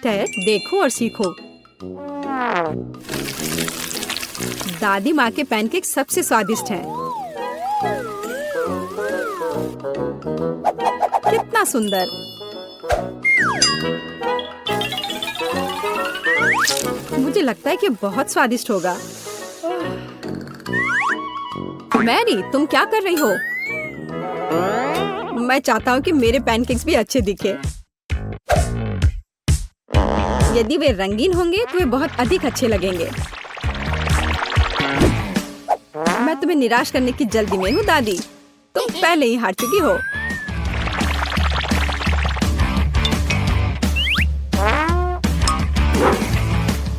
टेड, देखो और सीखो। दादी माँ के पैनकेक सबसे स्वादिष्ट हैं। कितना सुंदर। मुझे लगता है कि बहुत स्वादिष्ट होगा। मैरी, तुम क्या कर रही हो? मैं चाहता हूँ कि मेरे पैनकेक्स भी अच्छे दिखे। यदि वे रंगीन होंगे तो वे बहुत अधिक अच्छे लगेंगे। मैं तुम्हें निराश करने की जल्दी में हूँ दादी। तुम पहले ही हार चुकी हो।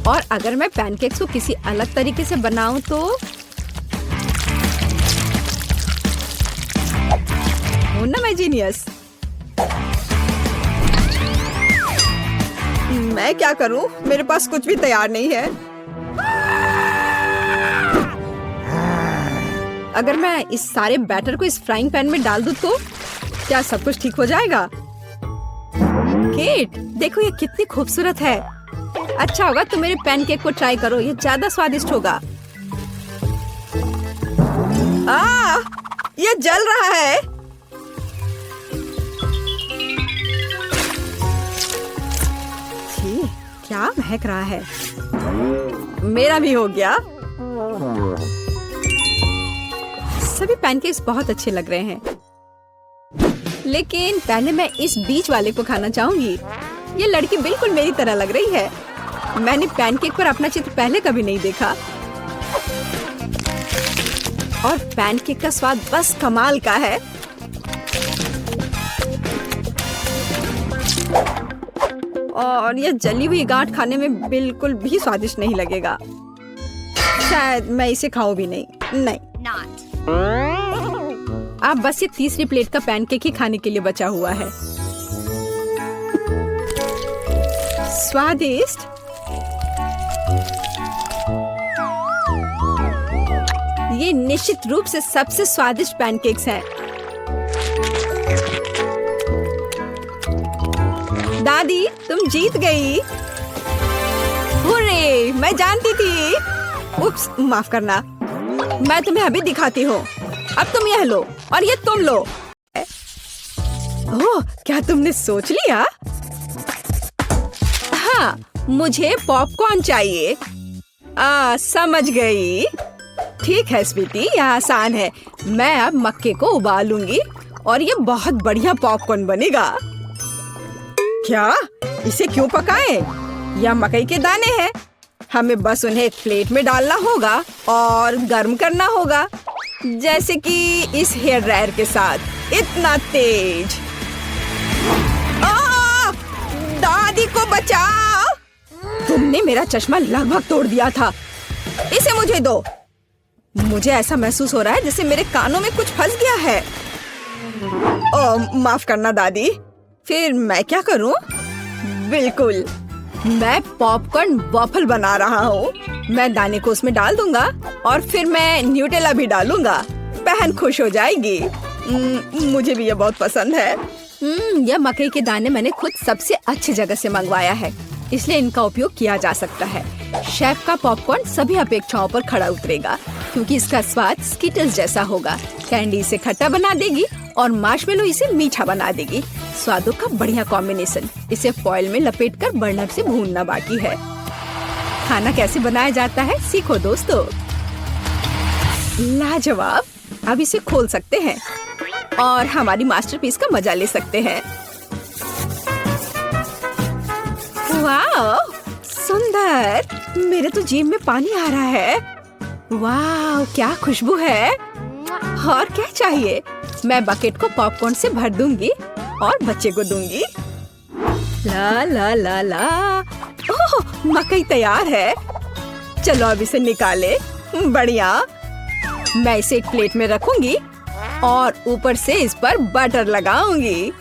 और अगर मैं पैनकेक्स को किसी अलग तरीके से बनाऊं तो हूं ना मैं जीनियस। मैं क्या करूं? मेरे पास कुछ भी तैयार नहीं है। अगर मैं इस सारे बैटर को इस फ्राइंग पैन में डाल दूं तो क्या सब कुछ ठीक हो जाएगा? केट, देखो ये कितनी खूबसूरत है। अच्छा होगा तुम मेरे पैनकेक को ट्राई करो, ये ज्यादा स्वादिष्ट होगा। ये जल रहा है। क्या महक रहा है। मेरा भी हो गया। सभी पैनकेक्स बहुत अच्छे लग रहे हैं, लेकिन पहले मैं इस बीच वाले को खाना चाहूंगी। ये लड़की बिल्कुल मेरी तरह लग रही है। मैंने पैनकेक पर अपना चित्र पहले कभी नहीं देखा। और पैनकेक का स्वाद बस कमाल का है। और ये जली हुई गांठ खाने में बिल्कुल भी स्वादिष्ट नहीं लगेगा। शायद मैं इसे खाऊं भी नहीं। नहीं, Not. अब बस ये तीसरी प्लेट का पैनकेक ही खाने के लिए बचा हुआ है। स्वादिष्ट। ये निश्चित रूप से सबसे स्वादिष्ट पैनकेक्स हैं। दादी, तुम जीत गई। हुर्रे, मैं जानती थी। उप्स, माफ करना। मैं तुम्हें अभी दिखाती हूँ। अब तुम यह लो और ये तुम लो। ओह, क्या तुमने सोच लिया? हाँ, मुझे पॉपकॉर्न चाहिए। समझ गई। ठीक है स्वीटी, यह आसान है। मैं अब मक्के को उबालूंगी और ये बहुत बढ़िया पॉपकॉर्न बनेगा। क्या? इसे क्यों पकाएं? यह मकई के दाने हैं। हमें बस उन्हें एक प्लेट में डालना होगा और गर्म करना होगा, जैसे कि इस हेयर ड्रायर के साथ। इतना तेज। दादी को बचाओ! तुमने मेरा चश्मा लगभग तोड़ दिया था। इसे मुझे दो। मुझे ऐसा महसूस हो रहा है जैसे मेरे कानों में कुछ फंस गया है। माफ करना दादी। फिर मैं क्या करूं? बिल्कुल, मैं पॉपकॉर्न वॉफल बना रहा हूँ। मैं दाने को उसमें डाल दूंगा और फिर मैं न्यूटेला भी डालूंगा। बहन खुश हो जाएगी। मुझे भी ये बहुत पसंद है। यह मकई के दाने मैंने खुद सबसे अच्छी जगह से मंगवाया है, इसलिए इनका उपयोग किया जा सकता है। शेफ का पॉपकॉर्न सभी अपेक्षाओं पर खड़ा उतरेगा, क्योंकि इसका स्वाद स्किटल्स जैसा होगा। कैंडी इसे खट्टा बना देगी और मार्शमेलो इसे मीठा बना देगी। स्वादों का बढ़िया कॉम्बिनेशन। इसे फॉइल में लपेटकर बर्नर से भूनना बाकी है। खाना कैसे बनाया जाता है सीखो दोस्तों। लाजवाब। अब इसे खोल सकते हैं और हमारी मास्टरपीस का मजा ले सकते हैं। वाह, सुंदर। मेरे तो जीभ में पानी आ रहा है। वाह, क्या खुशबू है। और क्या चाहिए? मैं बकेट को पॉपकॉर्न से भर दूंगी और बच्चे को दूंगी। ला ला ला ला। ओह, मकई तैयार है। चलो अब इसे निकाले। बढ़िया। मैं इसे एक प्लेट में रखूंगी और ऊपर से इस पर बटर लगाऊंगी,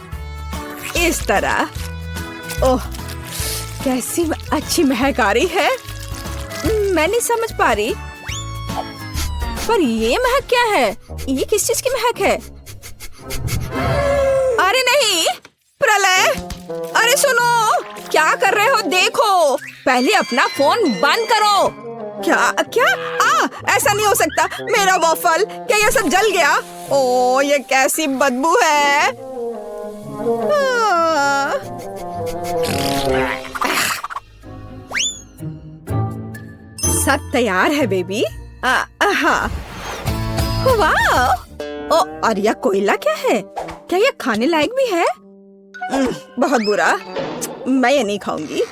इस तरह। ओह, कैसी अच्छी महक आ रही है। मैं नहीं समझ पा रही, पर ये महक क्या है? ये किस चीज की महक है? अरे नहीं, प्रलय! अरे सुनो, क्या कर रहे हो? देखो, पहले अपना फोन बंद करो। क्या क्या? ऐसा नहीं हो सकता। मेरा वॉफल, क्या ये सब जल गया? ओ, ये कैसी बदबू है। सब तैयार है बेबी। हाँ। वाह! ओ, और यह कोयला क्या है? क्या यह खाने लायक भी है? बहुत बुरा। मैं ये नहीं खाऊंगी।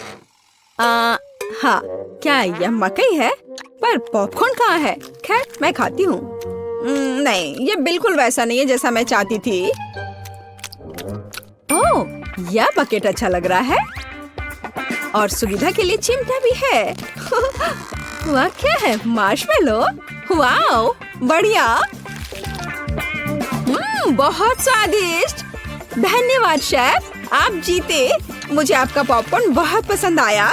हाँ, क्या यह मकई है? पर पॉपकॉर्न कहाँ है? खैर, मैं खाती हूँ। नहीं, ये बिल्कुल वैसा नहीं है जैसा मैं चाहती थी। ओह, यह बकेट अच्छा लग रहा है और सुविधा के लिए चिमटा भी है। वह क्या है? मार्शमेलो? वाओ, बढ़िया। बहुत स्वादिष्ट। धन्यवाद शेफ, आप जीते। मुझे आपका पॉपकॉर्न बहुत पसंद आया।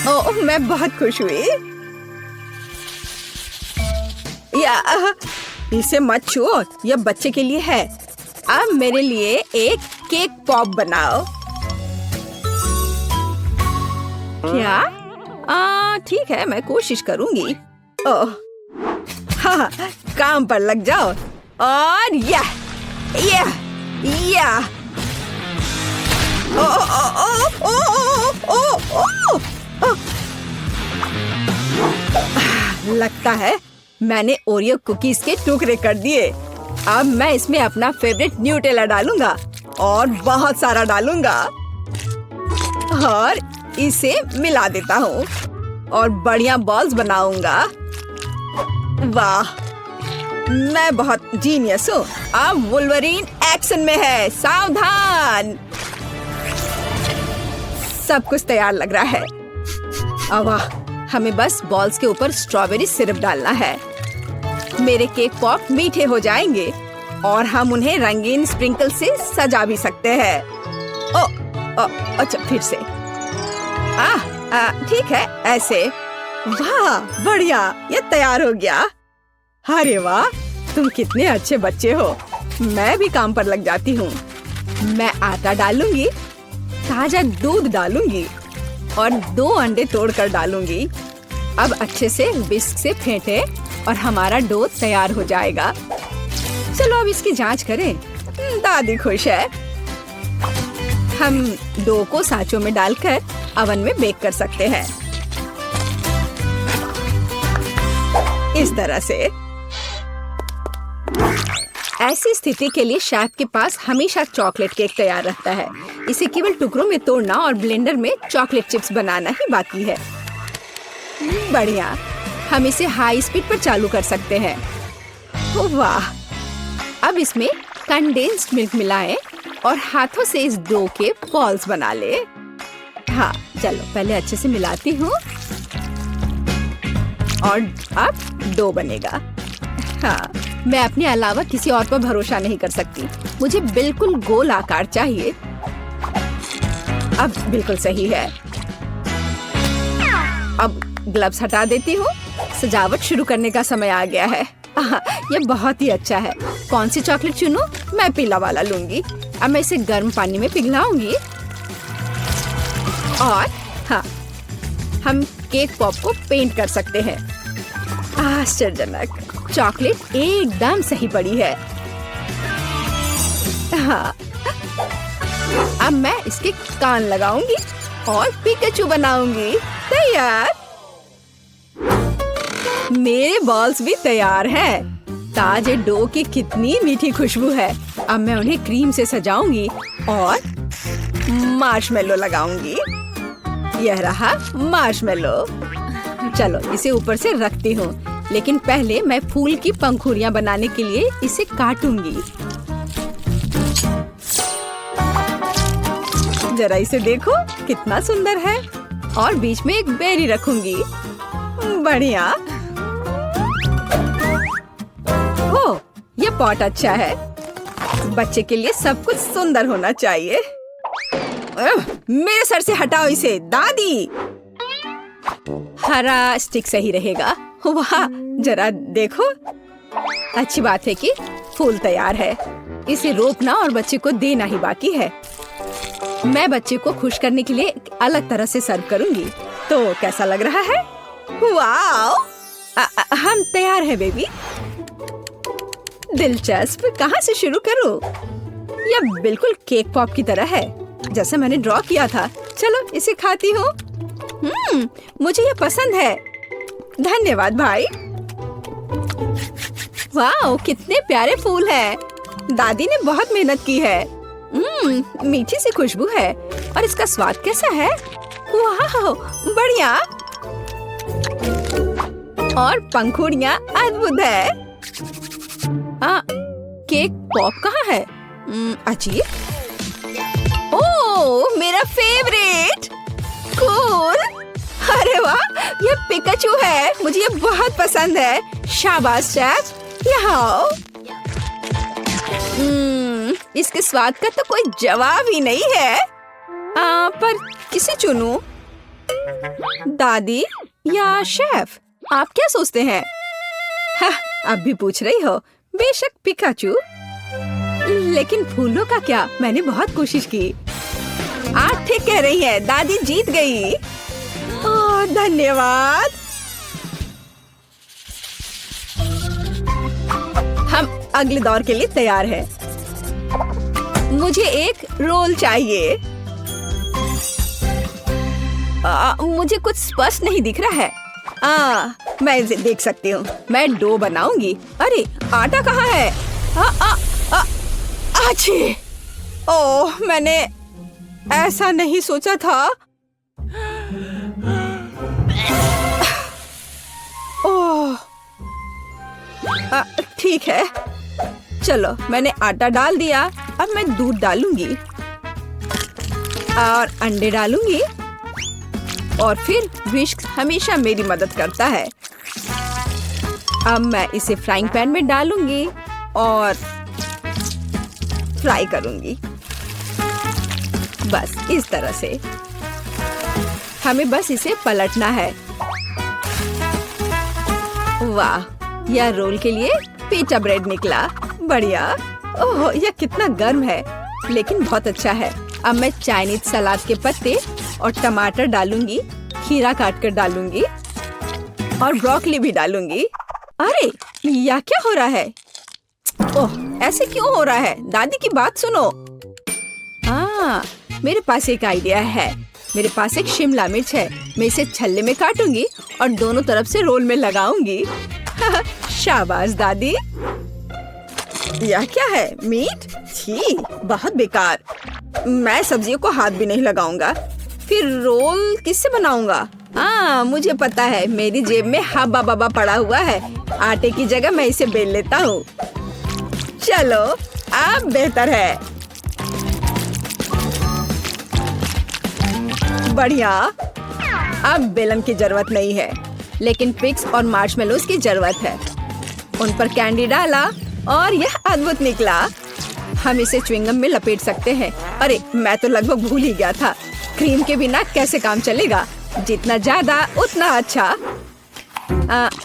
ओह, मैं बहुत खुश हुई। इसे मत छुओ, यह बच्चे के लिए है। अब मेरे लिए एक केक पॉप बनाओ। क्या? ठीक है, मैं कोशिश करूंगी। ओह, हाँ, काम पर लग जाओ। और या ओ ओ ओ ओ ओ ओ। लगता है मैंने ओरियो कुकीज के टुकड़े कर दिए। अब मैं इसमें अपना फेवरेट न्यूटेला डालूंगा और बहुत सारा डालूंगा और इसे मिला देता हूँ और बढ़िया बॉल्स बनाऊंगा। वाह, मैं बहुत जीनियस हूँ। अब वुल्वरीन एक्शन में है, सावधान। सब कुछ तैयार लग रहा है। वाह, हमें बस बॉल्स के ऊपर स्ट्रॉबेरी सिरप डालना है। मेरे केक पॉप मीठे हो जाएंगे और हम उन्हें रंगीन स्प्रिंकल से सजा भी सकते हैं। अच्छा, फिर से। ठीक है, ऐसे। वाह, बढ़िया, ये तैयार हो गया। अरे वाह, तुम कितने अच्छे बच्चे हो। मैं भी काम पर लग जाती हूँ। मैं आटा डालूंगी, ताजा दूध डालूंगी और 2 अंडे तोड़कर डालूंगी। अब अच्छे से विस्क से फेंटे और हमारा डो तैयार हो जाएगा। चलो अब इसकी जांच करें। दादी खुश है। हम डो को सांचों में डालकर ओवन में बेक कर सकते हैं, इस तरह से। ऐसी स्थिति के लिए शेफ के पास हमेशा चॉकलेट केक तैयार रहता है। इसे केवल टुकड़ों में तोड़ना और ब्लेंडर में चॉकलेट चिप्स बनाना ही बाकी है। बढ़िया, हम इसे हाई स्पीड पर चालू कर सकते हैं। वाह, अब इसमें कंडेंस्ड मिल्क मिलाएं और हाथों से इस डो के बॉल्स बना ले। हाँ, चलो पहले अच्छे से मिलाती हूँ और अब डो बनेगा। हाँ, मैं अपने अलावा किसी और पर भरोसा नहीं कर सकती। मुझे बिल्कुल गोल आकार चाहिए। अब बिल्कुल सही है। अब ग्लव्स हटा देती हूँ। सजावट शुरू करने का समय आ गया है। ये बहुत ही अच्छा है। कौन सी चॉकलेट चुनूं? मैं पीला वाला लूंगी। अब मैं इसे गर्म पानी में पिघलाऊंगी और हाँ, हम केक पॉप को पेंट कर सकते हैं। आश्चर्यजनक, चॉकलेट एकदम सही पड़ी है। हाँ, अब मैं इसके कान लगाऊंगी और पिकाचू बनाऊंगी। तैयार। मेरे बॉल्स भी तैयार हैं। ताजे डो की कितनी मीठी खुशबू है। अब मैं उन्हें क्रीम से सजाऊंगी और मार्शमेलो लगाऊंगी। यह रहा मार्शमेलो। चलो इसे ऊपर से रखती हूँ, लेकिन पहले मैं फूल की पंखुड़ियाँ बनाने के लिए इसे काटूंगी। जरा इसे देखो, कितना सुंदर है। और बीच में एक बेरी रखूंगी। बढ़िया। ओह, ये पॉट अच्छा है। बच्चे के लिए सब कुछ सुंदर होना चाहिए। मेरे सर से हटाओ इसे, दादी। हरा स्टिक सही रहेगा। वाह, जरा देखो। अच्छी बात है कि फूल तैयार है। इसे रोपना और बच्चे को देना ही बाकी है। मैं बच्चे को खुश करने के लिए एक अलग तरह से सर्व करूंगी। तो कैसा लग रहा है? वाह, हम तैयार हैं बेबी। दिलचस्प, कहाँ से शुरू करूं? यह बिल्कुल केक पॉप की तरह है, जैसे मैंने ड्रॉ किया था। चलो इसे खाती हूँ। मुझे यह पसंद है। धन्यवाद भाई। वाह, कितने प्यारे फूल हैं। दादी ने बहुत मेहनत की है। मीठी सी खुशबू है। और इसका स्वाद कैसा है? वाह, बढ़िया। और पंखुड़ियाँ अद्भुत है। केक पॉप कहाँ है? अजीब। ओह, मेरा फेवरेट। कूल। अरे वाह, ये पिकाचू है। मुझे ये बहुत पसंद है। शाबाश शेफ, यहाँ आओ। इसके स्वाद का तो कोई जवाब ही नहीं है। पर किसे चुनूं? दादी या शेफ? आप क्या सोचते हैं? अब भी पूछ रही हो? बेशक पिकाचू। लेकिन फूलों का क्या? मैंने बहुत कोशिश की। आप ठीक कह रही हैं, दादी जीत गई। ओह, धन्यवाद। हम अगले दौर के लिए तैयार हैं। मुझे एक रोल चाहिए। मुझे कुछ स्पष्ट नहीं दिख रहा है। मैं इसे देख सकती हूँ। मैं डो बनाऊंगी। अरे, आटा कहाँ है? अच्छी। ओह, मैंने ऐसा नहीं सोचा था। ओह, ठीक है। चलो, मैंने आटा डाल दिया। अब मैं दूध डालूंगी और अंडे डालूंगी और फिर विस्क हमेशा मेरी मदद करता है। अब मैं इसे फ्राइंग पैन में डालूंगी और फ्राई करूंगी। बस इस तरह से। हमें बस इसे पलटना है। वाह, यह रोल के लिए पिटा ब्रेड निकला। बढ़िया। ओह, यह कितना गर्म है, लेकिन बहुत अच्छा है। अब मैं चाइनीज सलाद के पत्ते और टमाटर डालूंगी, खीरा काट कर डालूंगी और ब्रोकली भी डालूंगी। अरे, यह क्या हो रहा है? ओह, ऐसे क्यों हो रहा है? दादी की बात सुनो। हाँ, मेरे पास एक आइडिया है। मेरे पास एक शिमला मिर्च है। मैं इसे छल्ले में काटूंगी और दोनों तरफ से रोल में लगाऊंगी। शाबाश दादी। यह क्या है? मीट? छी, बहुत बेकार। मैं सब्जियों को हाथ भी नहीं लगाऊंगा। फिर रोल किससे बनाऊंगा? हाँ, मुझे पता है। मेरी जेब में हब्बा बब्बा पड़ा हुआ है। आटे की जगह मैं इसे बेल लेता हूँ। चलो, अब बेहतर है। बढ़िया। अब बेलन की जरूरत नहीं है, लेकिन पिक्स और मार्शमेलोज की जरूरत है। उन पर कैंडी डाला और यह अद्भुत निकला। हम इसे च्युइंगम में लपेट सकते हैं। अरे, मैं तो लगभग भूल ही गया था। क्रीम के बिना कैसे काम चलेगा? जितना ज्यादा उतना अच्छा।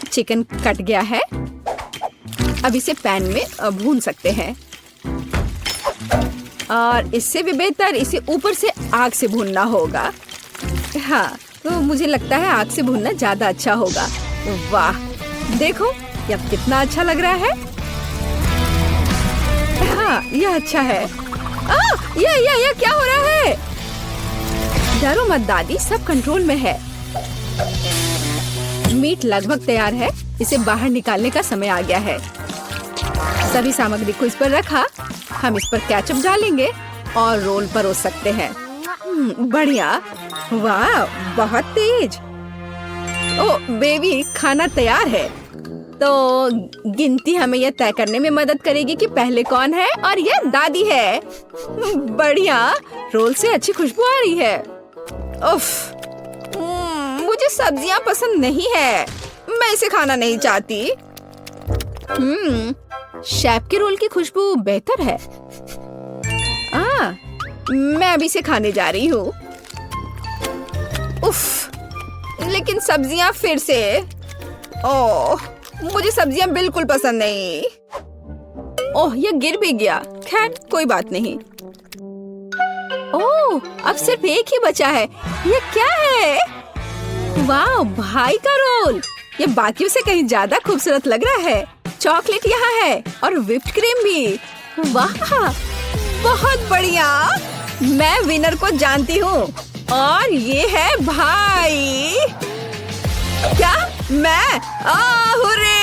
चिकन कट गया है। अब इसे पैन में भून सकते हैं और इससे भी बेहतर इसे ऊपर से आग से भूनना होगा। हाँ, तो मुझे लगता है आग से भूनना ज्यादा अच्छा होगा। वाह, देखो यह कितना अच्छा लग रहा है। हाँ, यह अच्छा है। यह क्या हो रहा है? डरो मत दादी, सब कंट्रोल में है। मीट लगभग तैयार है। इसे बाहर निकालने का समय आ गया है। सभी सामग्री को इस पर रखा। हम इस पर केचप डालेंगे और रोल परोस सकते हैं। बढ़िया। वाह, बहुत तेज। ओह बेबी, खाना तैयार है। तो गिनती हमें यह तय करने में मदद करेगी कि पहले कौन है, और यह दादी है। बढ़िया, रोल से अच्छी खुशबू आ रही है। उफ, मुझे सब्जियां पसंद नहीं है। मैं इसे खाना नहीं चाहती। शेफ के रोल की खुशबू बेहतर है। मैं अभी इसे खाने जा रही हूँ। उफ, लेकिन सब्जियां फिर से। ओह, मुझे सब्जियां बिल्कुल पसंद नहीं। ओह, यह गिर भी गया। खैर, कोई बात नहीं। ओह, अब सिर्फ एक ही बचा है। यह क्या है? वाह, भाई का रोल। ये बाकियों से कहीं ज्यादा खूबसूरत लग रहा है। चॉकलेट यहाँ है और व्हिप्ड क्रीम भी। वाह, बहुत बढ़िया। मैं विनर को जानती हूँ और ये है भाई। क्या? मैं? हुर्रे!